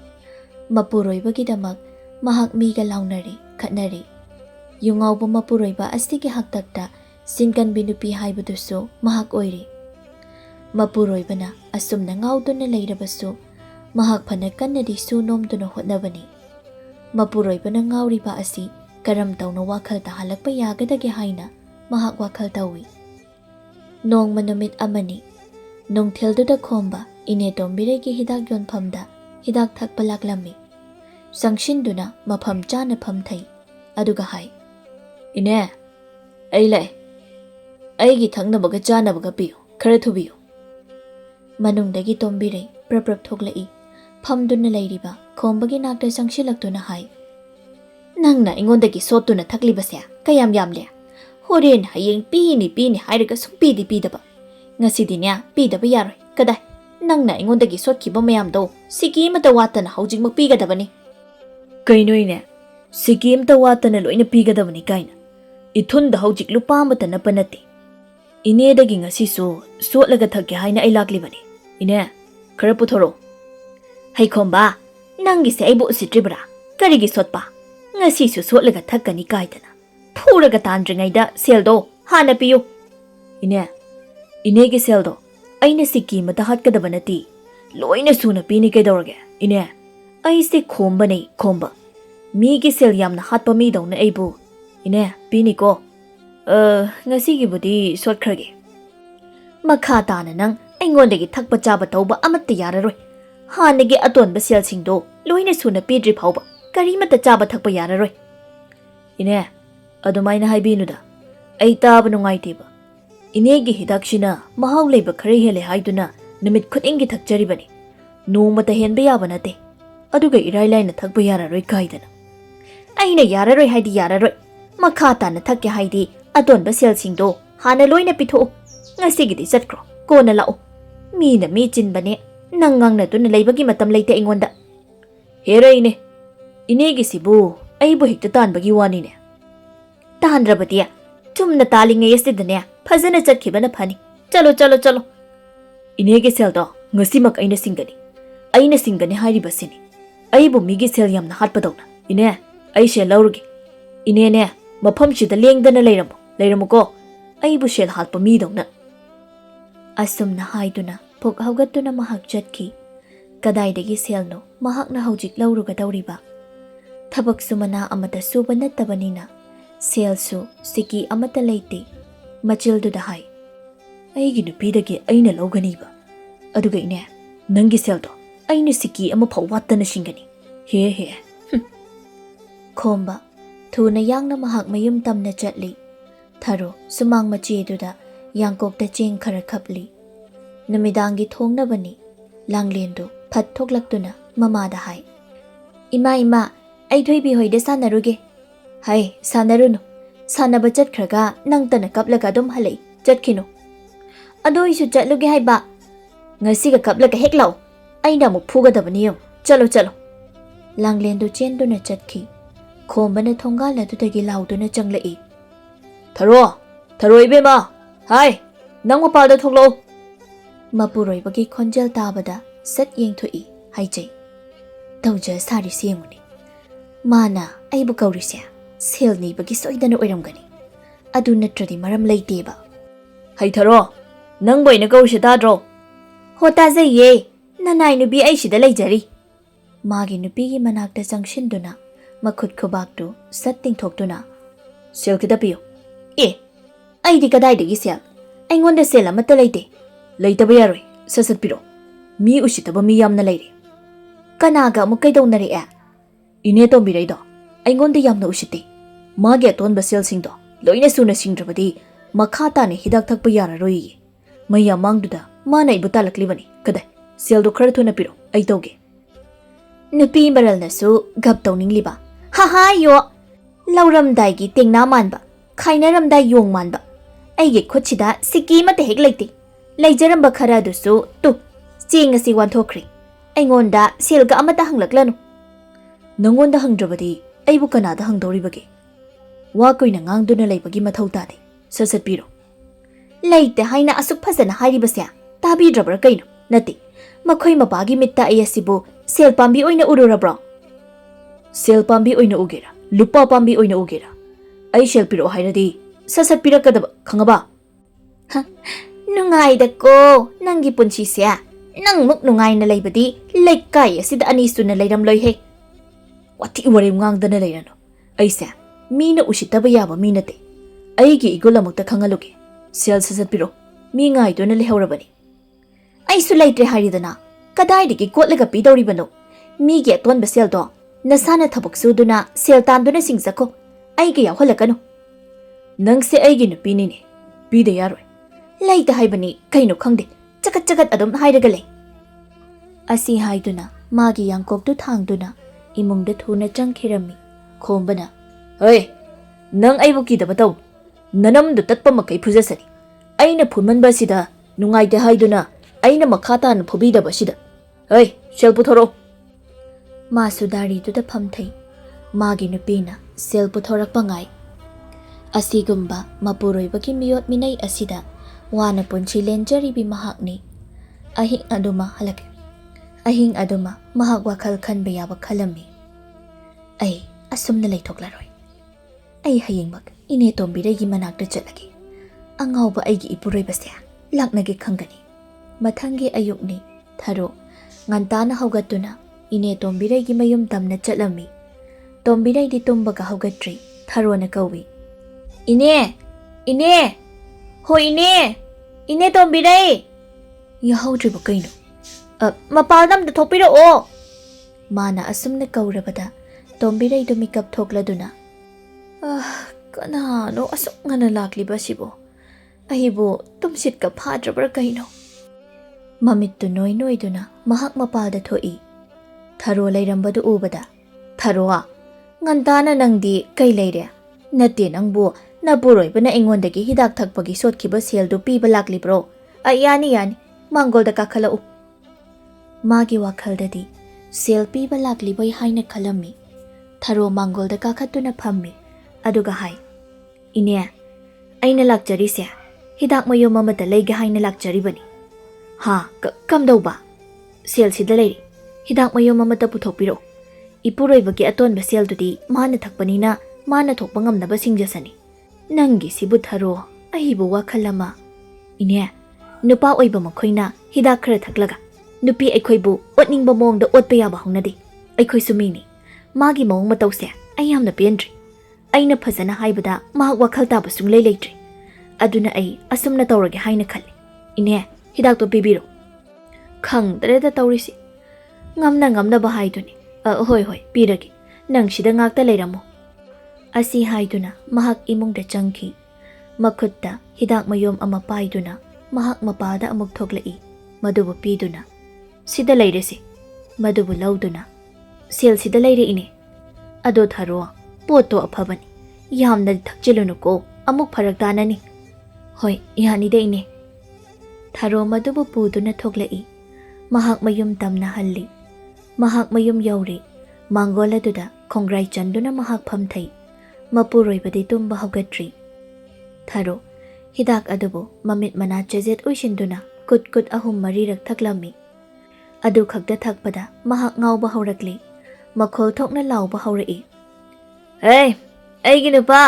mapuroibagidamak mahak miga launari khatnari. Yungawba mapuroiba asigi haktakta singan binupi haibadusu mahak oiri. Mapuroibana asumna ngawduna leirabasu mahak phana kannadi su nomduna hotnabani. Mapuroibana ngawriba asi karam tawna wakhal tahalakpa yagadage haina mahak wakhal tawi. Nongma numit amani nongthelduda khomba ine tombiregi hidak yonphamda hidak thakpa laklami. Sangshinduna mapham chana phamthai aduga hai. Ine ai lai aigi thangnabaga chanabaga piyo khara thubiyo. Manungdagi tombire prap thoklai. Phamduna lairiba khombagi nakta sangshilakduna hai. Nangna ingondagi sotuna thaklibasya kayam yamle. Horen hayeng pini hairaga sukpidi pidaba. Ngasidinya pidaba yaroi kadai. Nangna ingondagi sotkiba mayamdo siki mata watana haujingmak pigadabani. Kainoine siki mata watana loina pigadabani kaina. Ithunda haujik lupa mata napanati. Ine dagi ngasisu sotlaga thakya haina ai laklibani. Ine khara puthoro Hay khomba, nangi se aibu usitribra, karigi sotpa. Ngasi su sotlaga thakani kaidana. Phuraga tandringaida seldo hana piyu. Ine ki seldo, aina siki mata hatkadaba nati. Loina suna pini kaidorage. Ine, ai se khomba nei khomba. Mi ki sel yamna hatpa mi dawna aibu. Ine, pini ko. Ngasi ki budi sotkrage. Makha tana nang aingondagi thakpa chaba tauba amatta yararoi. Hanagi atonba sel singdo loina suna pidri phauba. Karimata chaba thakpa yararoi. Ine, adumaina haibinuda. Ai taba nungaiteba. Inegi hidakshina mahau leiba khare hele haiduna namit khudingi thakjaribani. Nomata henba yaba nate. Aduga irai laina thakpa yararoi kaidana. Aina yararoi haidi yararoi. Makha tana thakya haidi atonba sel singdo hana loina pitho. Ngasigidi chatkro kona lao. Mina mi chinbane nangang na tuna leibagi matam leite ingonda. Hera ine. Inegi sibu aibu hikta tanbagi wani ne. Tandrabatia. Tumna talinga yesidane fazana chatkibana phani. Chalo chalo chalo. Inegi seldo ngasimak aina singani. Aina singani hairibasini. Aibu migi sel yamna hatpadawna. Ine, ai shel laurugi. Ine ne, mafam shida lengdana leiramu ko. Aibu shel hatpa mi dawna. Asumna haiduna pok haugatuna mahak chatki. Kadaidagi selno mahakna haujik lauruga dauriba. Thabak sumana amata suba nattabanina. Selsu siki amata leite. Machilduda hai. Aigi nupidagi aina lauganiba. Aduga ine, nangi seldo. Aina siki ama phawattana singani. He. Khomba thuna yangna mahak mayum tamna chatli. Tharo sumang macheduda yangkokta cheng khara khapli. Namidangi thongnabani. Langlendo phat thoklaktuna mamada hai. Ima ai thoibi hoide sanaruge. Hai sanarunu. Sanaba chatkhraga nangtana kaplaga dum halai chatkino. Adoi su chatluge hai ba. Ngasiga kaplaga heklau. Aina muk phugadabani yom. Chalo. Langlendo chenduna chatki. Khombana thongala dudagi lauduna changlai. Tharo ibema. Hai, nang mapalda thoklo. Mapuroibagi khonjal tabada sat yengthui haijai. Tauja sari sienguni. Mana aibu kaurisya. Selni bagi soidana oiramgani. Adu natradi maram leiteba. Hai tharo, nang boina kaurisya tadro. Hota zaye. Nanai nubi ai shida leijari. Magi nupigi manakta changshinduna. Makhut khubaktu sat tingthoktuna. Sel kita piyo. Aidi kadaidagi sel. Aingonda sel amata leite. Leitaba yaroi, sasat piro. Mi usitaba mi yamna leire. Kanaga amuk kaidonare e. Ine tombiraido. Aingonda yamna usite. Magi atonba sel singdo. Loina suna singdrabadi. Makha tane hidak thakpa yararoi. Maya mangduda. Mana ibu talaklibani. Kadai. Seldo khara thuna piro. Ai toge. Nupi baral nasu gap tawningliba. Ha yo. Lauramdaigi tengna manba. Khainaramdai yong manba. Aige khochida siki mate hek leite. Leijaramba khara dusu tu. Ching asi wanthokri. Aingonda selga amata hanglaklanu. Nangonda hangdrabadi. Aibu kanada hangdoribage. Wa koina ngangduna leibagi mathau tade. Sasat piro. Leite haina asuk phazana hairibasya. Tabi drabra kaino. Nati. Makhoi mapagi mitta ayasibu sel pambi oina ururabra. Sel pambi oina ugera. Lupa pambi oina ugera. Ai shel piro hairadi. Sasat pirakadaba khangaba. Nungai da ko nangi punchi sya. Nang muk nungai na leibadi leikai asida anisu na leiram loi he. Wati wari ngangdana leirano. Aisa mina usitaba yaba minate. Aigi igulamukta khangaluge. Sel sasat piro. Mi ngai dona lehaurabani. Aisu leitre haridana. Kadaidagi kotlaga pidoribano. Migi atonba seldo. Nasana thabak suduna sel tanduna singzako. Aigi yawhalakano. Nangse aigi nupinine. Pida yaroi. Leita haibani kaino khangde. Chakat adum hairagale. Asi haiduna magi yangkoktu thangduna imungda thuna changkhirami. Khombana. Hey, nang aibu kidaba taw. Nanamdu tatpa makai phujasani. Aina phunmanba sida nungaide haiduna. Aina makhata na phubidaba sida. Hey, sel puthoro. Masudari duda phamthai. Magi nupina sel puthorakpa ngai. Asigumba mapuroibagi miyot minai asida wana punchi lenjaribi mahakni. Ahing aduma halake. ꯑꯍꯤꯡ ꯑꯗꯨꯃ ꯃꯍꯥꯛ ꯋꯥꯈꯜ ꯈꯟꯕ ꯌꯥꯕ ꯈꯜꯂꯝꯃꯤ꯫ ꯑꯩ ꯑꯁꯨꯝꯅ ꯂꯩꯊꯣꯛꯂꯔꯣꯏ꯫ ꯑꯩ ꯍꯌꯦꯡꯃꯛ ꯏꯅꯦ ꯇꯣꯝꯕꯤꯔꯩꯒꯤ ꯃꯅꯥꯛꯇ ꯆꯠꯂꯒꯦ꯫ ꯑꯉꯥꯎꯕ ꯑꯩꯒꯤ ꯏꯄꯨꯔꯣꯏꯕꯁꯦ ꯂꯥꯛꯅꯒꯦ ꯈꯪꯒꯅꯤ꯫ ꯃꯊꯪꯒꯤ ꯑꯌꯨꯛꯅꯤ ꯊꯥꯔꯣ ꯉꯟꯇꯥꯅ ꯍꯧꯒꯠꯇꯨꯅ ꯏꯅꯦ ꯇꯣꯝꯕꯤꯔꯩꯒꯤ ꯃꯌꯨꯝ ꯇꯝꯅ ꯆꯠꯂꯝꯃꯤ꯫ ꯇꯣꯝꯕꯤꯔꯩꯗꯤ ꯇꯨꯝꯕꯒ ꯍꯧꯒꯠꯇ꯭ꯔꯤ꯫ ꯊꯥꯔꯣꯅ ꯀꯧꯏ, ꯏꯅꯦ! ꯏꯅꯦ! ꯍꯣꯏ ꯏꯅꯦ! ꯏꯅꯦ ꯇꯣꯝꯕꯤꯔꯩ! ꯌꯥꯍꯧꯗ꯭ꯔꯤꯕ ꯀꯩꯅꯣ? ꯃꯄꯥꯜꯗ ꯑꯝꯇ ꯊꯣꯛꯄꯤꯔꯛꯑꯣ! ꯃꯥꯅ ꯑꯁꯨꯝꯅ ꯀꯧꯔꯕꯗ ꯇꯣꯝꯕꯤꯔꯩꯗꯨ ꯃꯤꯀꯞ ꯊꯣꯛꯂꯗꯨꯅ, ꯀꯅꯥꯅꯣ ꯑꯁꯨꯛ ꯉꯟꯅ ꯂꯥꯛꯂꯤꯕꯁꯤꯕꯣ? ꯑꯩꯕꯨ ꯇꯨꯝꯁꯤꯠꯀ ꯐꯥꯗ꯭ꯔꯕ꯭ꯔꯥ ꯀꯩꯅꯣ? ꯃꯃꯤꯠꯇꯨ ꯅꯣꯏ ꯅꯣꯏꯗꯨꯅ ꯃꯍꯥꯛ ꯃꯄꯥꯜꯗ ꯊꯣꯛꯏ꯫ ꯊꯥꯔꯣ ꯂꯩꯔꯝꯕꯗꯨ ꯎꯕꯗ, ꯊꯥꯔꯣ, ꯉꯟꯇꯥꯅ ꯅꯪꯗꯤ ꯀꯩ ꯂꯩꯔꯦ? ꯅꯠꯇꯦ ꯅꯪꯕꯨ ꯅꯄꯨꯔꯣꯏꯕꯅ ꯑꯩꯉꯣꯟꯗꯒꯤ ꯍꯤꯗꯥꯛ ꯊꯛꯄꯒꯤ ꯁꯣꯠꯈꯤꯕ ꯁꯦꯜꯗꯨ ꯄꯤꯕ ꯂꯥꯛꯂꯤꯕ꯭ꯔꯣ? ꯌꯥꯅꯤ ꯌꯥꯅꯤ, ꯃꯥꯡꯒꯣꯜꯗ ꯀꯥꯈꯠꯂꯛꯎ꯫ ꯃꯥꯒꯤ ꯋꯥꯈꯜꯗꯗꯤ ꯁꯦꯜ ꯄꯤꯕ ꯂꯥꯛꯂꯤꯕꯣꯏ ꯍꯥꯏꯅ ꯈꯜꯂꯝꯃꯤ꯫ ꯊꯥꯔꯣ ꯃꯥꯡꯒꯣꯜꯗ ꯀꯥꯈꯠꯇꯨꯅ ꯐꯝꯃꯤ꯫ ꯑꯗꯨꯒ ꯍꯥꯏ, ꯏꯅꯦ, ꯑꯩꯅ ꯂꯥꯛꯆꯔꯤꯁꯦ ꯍꯤꯗꯥꯛ ꯃꯌꯨꯝ ꯑꯃꯗ ꯂꯩꯒꯦ ꯍꯥꯏꯅ ꯂꯥꯛꯆꯔꯤꯕꯅꯤ꯫ ꯀꯝꯗꯧꯕ? ꯁꯦꯜꯁꯤꯗ ꯂꯩꯔꯤ, ꯍꯤꯗꯥꯛ ꯃꯌꯨꯝ ꯑꯃꯗ ꯄꯨꯊꯣꯛꯄꯤꯔꯛꯎ꯫ ꯏꯄꯨꯔꯣꯏꯕꯒꯤ ꯑꯇꯣꯟꯕ ꯁꯦꯜꯗꯨꯗꯤ ꯃꯥꯅ ꯊꯛꯄꯅꯤꯅ ꯃꯥꯅ ꯊꯣꯛꯄ ꯉꯝꯅꯕ ꯁꯤꯡꯖꯁꯅꯤ꯫ ꯅꯪꯒꯤꯁꯤꯕꯨ ꯊꯥꯔꯣ, ꯑꯩꯕꯨ ꯋꯥꯈꯜ ꯑꯃ꯫ ꯏꯅꯦ, ꯅꯨꯄꯥ ꯑꯣꯏꯕ ꯃꯈꯣꯏꯅ ꯍꯤꯗꯥꯛ ꯈꯔ ꯊꯛꯂꯒ ꯅꯨꯄꯤ ꯑꯩꯈꯣꯏꯕꯨ ꯑꯣꯠꯅꯤꯡꯕ ꯃꯑꯣꯡꯗ ꯑꯣꯠꯄ ꯌꯥꯕ ꯍꯧꯅꯗꯦ꯫ ꯑꯩꯈꯣꯏꯁꯨ ꯃꯤꯅꯤ꯫ ꯃꯥꯒꯤ ꯃꯑꯣꯡ ꯃꯇꯧꯁꯦ ꯑꯩ ꯌꯥꯝꯅ ꯄꯦꯟꯗ꯭ꯔꯤ꯫ ꯑꯩꯅ ꯐꯖꯅ ꯍꯥꯏꯕꯗ ꯃꯍꯥꯛ ꯋꯥꯈꯜ ꯇꯥꯕ ꯁꯨꯡꯂꯩ ꯂꯩꯇ꯭ꯔꯤ꯫ ꯑꯗꯨꯅ ꯑꯩ ꯑꯁꯨꯝꯅ ꯇꯧꯔꯒꯦ ꯍꯥꯏꯅ ꯈꯜꯂꯤ꯫ ꯏꯅꯦ, ꯍꯤꯗꯥꯛꯇꯣ ꯄꯤꯕꯤꯔꯣ꯫ ꯈꯪꯗ꯭ꯔꯦꯗ ꯇꯧꯔꯤꯁꯤ, ꯉꯝꯅ ꯉꯝꯅꯕ ꯍꯥꯏꯗꯨꯅꯤ꯫ ꯍꯣꯏ ꯍꯣꯏ, ꯄꯤꯔꯒꯦ, ꯅꯪ ꯁꯤꯗ ꯉꯥꯛꯇ ꯂꯩꯔꯝꯃꯨ꯫ ꯑꯁꯤ ꯍꯥꯏꯗꯨꯅ ꯃꯍꯥꯛ ꯏꯃꯨꯡꯗ ꯆꯪꯈꯤ꯫ ꯃꯈꯨꯠꯇ ꯍꯤꯗꯥꯛ ꯃꯌꯨꯝ ꯑꯃ ꯄꯥꯏꯗꯨꯅ ꯃꯍꯥꯛ ꯃꯄꯥꯗ ꯑꯃꯨꯛ ꯊꯣꯛꯂꯛꯏ꯫ ꯃꯗꯨꯕꯨ ꯄꯤꯗꯨꯅ, ꯁꯤꯗ ꯂꯩꯔꯦꯁꯤ꯫ ꯃꯗꯨꯕꯨ ꯂꯧꯗꯨꯅ, ꯁꯦꯜꯁꯤꯗ ꯂꯩꯔꯛꯏꯅꯦ꯫ ꯑꯗꯣ ꯊꯥꯔꯣ, ꯄꯣꯠꯇꯣ ꯑꯐꯕꯅꯤ, ꯌꯥꯝꯅ ꯊꯛꯆꯤꯜꯂꯨꯅꯨꯀꯣ, ꯑꯃꯨꯛ ꯐꯔꯛ ꯇꯥꯅꯅꯤ꯫ ꯍꯣꯏ, ꯌꯥꯅꯤꯗ ꯏꯅꯦ꯫ ꯊꯥꯔꯣ ꯃꯗꯨꯕꯨ ꯄꯨꯗꯨꯅ ꯊꯣꯛꯂꯛꯏ꯫ ꯃꯍꯥꯛ ꯃꯌꯨꯝ ꯇꯝꯅ ꯍꯜꯂꯤ꯫ ꯃꯍꯥꯛ ꯃꯌꯨꯝ ꯌꯧꯔꯤ꯫ ꯃꯥꯡꯒꯣꯜ ꯑꯗꯨꯗ ꯈꯣꯡꯒ꯭ꯔꯥꯏ ꯆꯟꯗꯨꯅ ꯃꯍꯥꯛ ꯐꯝꯊꯩ꯫ ꯃꯄꯨꯔꯣꯏꯕꯗꯤ ꯇꯨꯝꯕ ꯍꯧꯒꯠꯇ꯭ꯔꯤ꯫ ꯊꯥꯔꯣ ꯍꯤꯗꯥꯛ ꯑꯗꯨꯕꯨ ꯃꯃꯤꯠ ꯃꯅꯥ ꯆꯦꯖꯦꯠ ꯑꯣꯏꯁꯤꯟꯗꯨꯅ ꯀꯨꯠ 3-4ꯔꯛ ꯊꯛꯂꯝꯃꯤ꯫ ꯑꯗꯨ ꯈꯛꯇ ꯊꯛꯄꯗ ꯃꯍꯥꯛ ꯉꯥꯎꯕ ꯍꯧꯔꯛꯂꯤ꯫ ꯃꯈꯣꯜ ꯊꯣꯛꯅ ꯂꯥꯎꯕ ꯍꯧꯔꯛꯏ, ꯑꯩꯒꯤ ꯅꯨꯄꯥ,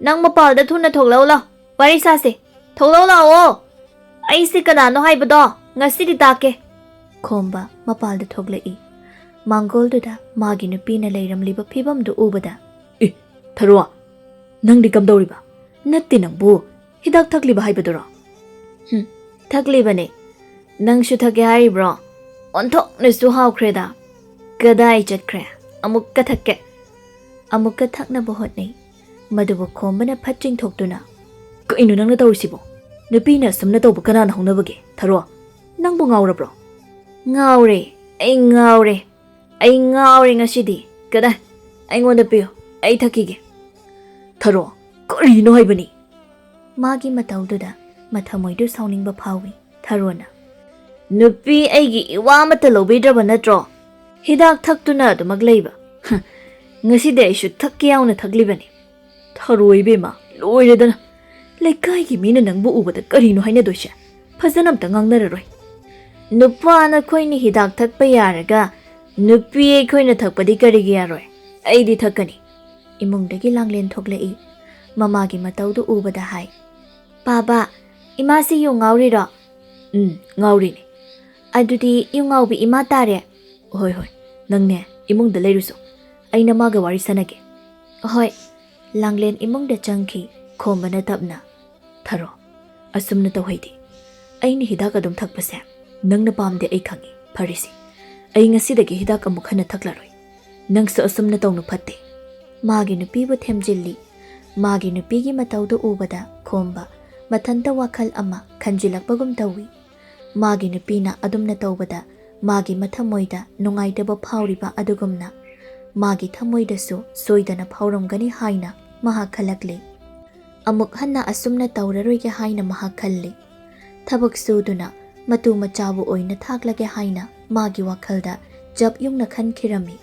ꯅꯪ ꯃꯄꯥꯜꯗ ꯊꯨꯅ ꯊꯣꯛꯂꯛꯎ ꯂꯥꯎ, ꯋꯥꯔꯤ ꯁꯥꯁꯦ, ꯊꯣꯛꯂꯛꯎ ꯂꯥꯛꯑꯣ, ꯑꯩꯁꯦ ꯀꯅꯥꯅꯣ ꯍꯥꯏꯕꯗꯣ ꯉꯁꯤꯗꯤ ꯇꯥꯛꯀꯦ꯫ ꯈꯣꯝꯕ ꯃꯄꯥꯜꯗ ꯊꯣꯛꯂꯛꯏ꯫ ꯃꯥꯡꯒꯣꯜꯗꯨꯗ ꯃꯥꯒꯤ ꯅꯨꯄꯤꯅ ꯂꯩꯔꯝꯂꯤꯕ ꯐꯤꯕꯝꯗꯨ ꯎꯕꯗ, ꯊꯥꯔꯣ, ꯅꯪꯗꯤ ꯀꯝꯗꯧꯔꯤꯕ? ꯅꯠꯇꯦ ꯅꯪꯕꯨ ꯍꯤꯗꯥꯛ ꯊꯛꯂꯤꯕ ꯍꯥꯏꯕꯗꯨꯔꯣ? ꯊꯛꯂꯤꯕꯅꯦ꯫ ꯅꯪꯁꯨ ꯊꯛꯀꯦ ꯍꯥꯏꯔꯤꯕ꯭ꯔꯣ? ꯑꯣꯟꯊꯣꯛꯅꯁꯨ ꯍꯥꯎꯈ꯭ꯔꯦꯗ꯫ ꯀꯗꯥꯏ ꯆꯠꯈ꯭ꯔꯦ? ꯑꯃꯨꯛꯀ ꯊꯛꯀꯦ꯫ ꯑꯃꯨꯛꯀ ꯊꯛꯅꯕ ꯍꯣꯠꯅꯩ꯫ ꯃꯗꯨꯕꯨ ꯈꯣꯝꯕꯅ ꯐꯠ ꯆꯤꯡꯊꯣꯛꯇꯨꯅ, ꯀꯩꯅꯣ ꯅꯪꯅ ꯇꯧꯔꯤꯁꯤꯕꯣ? ꯅꯨꯄꯤꯅ ꯑꯁꯨꯝꯅ ꯇꯧꯕ ꯀꯅꯥꯅ ꯍꯧꯅꯕꯒꯦ? ꯊꯥꯔꯣ, ꯅꯪꯕꯨ ꯉꯥꯎꯔꯕ꯭ꯔꯣ? ꯉꯥꯎꯔꯦ, ꯑꯩ ꯉꯥꯎꯔꯦ, ꯑꯩ ꯉꯥꯎꯔꯦ ꯉꯁꯤꯗꯤ꯫ ꯀꯗꯥꯏ? ꯑꯩꯉꯣꯟꯗ ꯄꯤꯌꯨ, ꯑꯩ ꯊꯛꯈꯤꯒꯦ꯫ ꯊꯥꯔꯣ, ꯀꯔꯤꯅꯣ ꯍꯥꯏꯕꯅꯤ? ꯃꯥꯒꯤ ꯃꯇꯧꯗꯨꯗ ꯃꯊꯃꯣꯏꯗꯨ ꯁꯥꯎꯅꯤꯡꯕ ꯐꯥꯎꯏ꯫ ꯊꯥꯔꯣꯅ, ꯅꯨꯄꯤ ꯑꯩꯒꯤ ꯏꯋꯥ ꯑꯃꯠꯇ ꯂꯧꯕꯤꯗ꯭ꯔꯕ ꯅꯠꯇ꯭ꯔꯣ? ꯍꯤꯗꯥꯛ ꯊꯛꯇꯨꯅ ꯑꯗꯨꯃꯛ ꯂꯩꯕ? ꯉꯁꯤꯗꯤ ꯑꯩꯁꯨ ꯊꯛꯀꯦ ꯌꯥꯎꯅ ꯊꯛꯂꯤꯕꯅꯤ꯫ ꯊꯥꯔꯣ ꯏꯕꯦꯝꯃ, ꯂꯣꯏꯔꯦꯗꯅ꯫ ꯂꯩꯀꯥꯏꯒꯤ ꯃꯤꯅ ꯅꯪꯕꯨ ꯎꯕꯗ ꯀꯔꯤꯅꯣ ꯍꯥꯏꯅꯗꯣꯏꯁꯦ? ꯐꯖꯅ ꯑꯝꯇ ꯉꯥꯡꯅꯔꯔꯣꯏ꯫ ꯅꯨꯄꯥ ꯅꯈꯣꯏꯅ ꯍꯤꯗꯥꯛ ꯊꯛꯄ ꯌꯥꯔꯒ ꯅꯨꯄꯤ ꯑꯩꯈꯣꯏꯅ ꯊꯛꯄꯗꯤ ꯀꯔꯤꯒꯤ ꯌꯥꯔꯣꯏ? ꯑꯩꯗꯤ ꯊꯛꯀꯅꯤ꯫ ꯏꯃꯨꯡꯗꯒꯤ ꯂꯥꯡꯂꯦꯟ ꯊꯣꯛꯂꯛꯏ꯫ ꯃꯃꯥꯒꯤ ꯃꯇꯧꯗꯨ ꯎꯕꯗ ꯍꯥꯏ, ꯕꯥꯕꯥ, ꯏꯃꯥꯁꯤ ꯌꯨ ꯉꯥꯎꯔꯤꯔꯣ? ꯉꯥꯎꯔꯤꯅꯤ꯫ ꯑꯗꯨꯗꯤ ꯌꯨ ꯉꯥꯎꯕꯤ ꯏꯃꯥ ꯇꯥꯔꯦ꯫ ꯍꯣꯏ ꯍꯣꯏ, ꯅꯪꯅꯦ ꯏꯃꯨꯡꯗ ꯂꯩꯔꯨꯁꯨ, ꯑꯩꯅ ꯃꯥꯒ ꯋꯥꯔꯤ ꯁꯥꯟꯅꯒꯦ꯫ ꯍꯣꯏ꯫ ꯂꯥꯡꯂꯦꯟ ꯏꯃꯨꯡꯗ ꯆꯪꯈꯤ꯫ ꯈꯣꯝꯕꯅ ꯇꯞꯅ, ꯊꯥꯔꯣ, ꯑꯁꯨꯝꯅ ꯇꯧꯍꯩꯗꯦ꯫ ꯑꯩꯅ ꯍꯤꯗꯥꯛ ꯑꯗꯨꯝ ꯊꯛꯄꯁꯦ ꯅꯪꯅ ꯄꯥꯝꯗꯦ ꯑꯩ ꯈꯪꯉꯤ꯫ ꯐꯔꯦꯁꯤ, ꯑꯩ ꯉꯁꯤꯗꯒꯤ ꯍꯤꯗꯥꯛ ꯑꯃꯨꯛ ꯍꯟꯅ ꯊꯛꯂꯔꯣꯏ꯫ ꯅꯪꯁꯨ ꯑꯁꯨꯝꯅ ꯇꯧꯅꯨ, ꯐꯠꯇꯦ꯫ ꯃꯥꯒꯤ ꯅꯨꯄꯤꯕꯨ ꯊꯦꯝꯖꯤꯜꯂꯤ꯫ ꯃꯥꯒꯤ ꯅꯨꯄꯤꯒꯤ ꯃꯇꯧꯗꯨ ꯎꯕꯗ ꯈꯣꯝꯕ ꯃꯊꯟꯇ ꯋꯥꯈꯜ ꯑꯃ ꯈꯟꯖꯤꯜꯂꯛꯄꯒꯨꯝ ꯇꯧꯏ꯫ ꯃꯥꯒꯤ ꯅꯨꯄꯤꯅ ꯑꯗꯨꯝꯅ ꯇꯧꯕꯗ ꯃꯥꯒꯤ ꯃꯊꯃꯣꯏꯗ ꯅꯨꯡꯉꯥꯏꯇꯕ ꯐꯥꯎꯔꯤꯕ ꯑꯗꯨꯒꯨꯝꯅ ꯃꯥꯒꯤ ꯊꯃꯣꯏꯗꯁꯨ ꯁꯣꯏꯗꯅ ꯐꯥꯎꯔꯝꯒꯅꯤ ꯍꯥꯏꯅ ꯃꯍꯥꯛ ꯈꯜꯂꯛꯂꯤ꯫ ꯑꯃꯨꯛ ꯍꯟꯅ ꯑꯁꯨꯝꯅ ꯇꯧꯔꯔꯣꯏꯒꯦ ꯍꯥꯏꯅ ꯃꯍꯥꯛ ꯈꯜꯂꯤ꯫ ꯊꯕꯛ ꯁꯨꯗꯨꯅ ꯃꯇꯨ ꯃꯆꯥꯕꯨ ꯑꯣꯏꯅ ꯊꯥꯛꯂꯒꯦ ꯍꯥꯏꯅ ꯃꯥꯒꯤ ꯋꯥꯈꯜꯗ ꯖꯞ ꯌꯨꯡꯅ ꯈꯟꯈꯤꯔꯝꯃꯤ꯫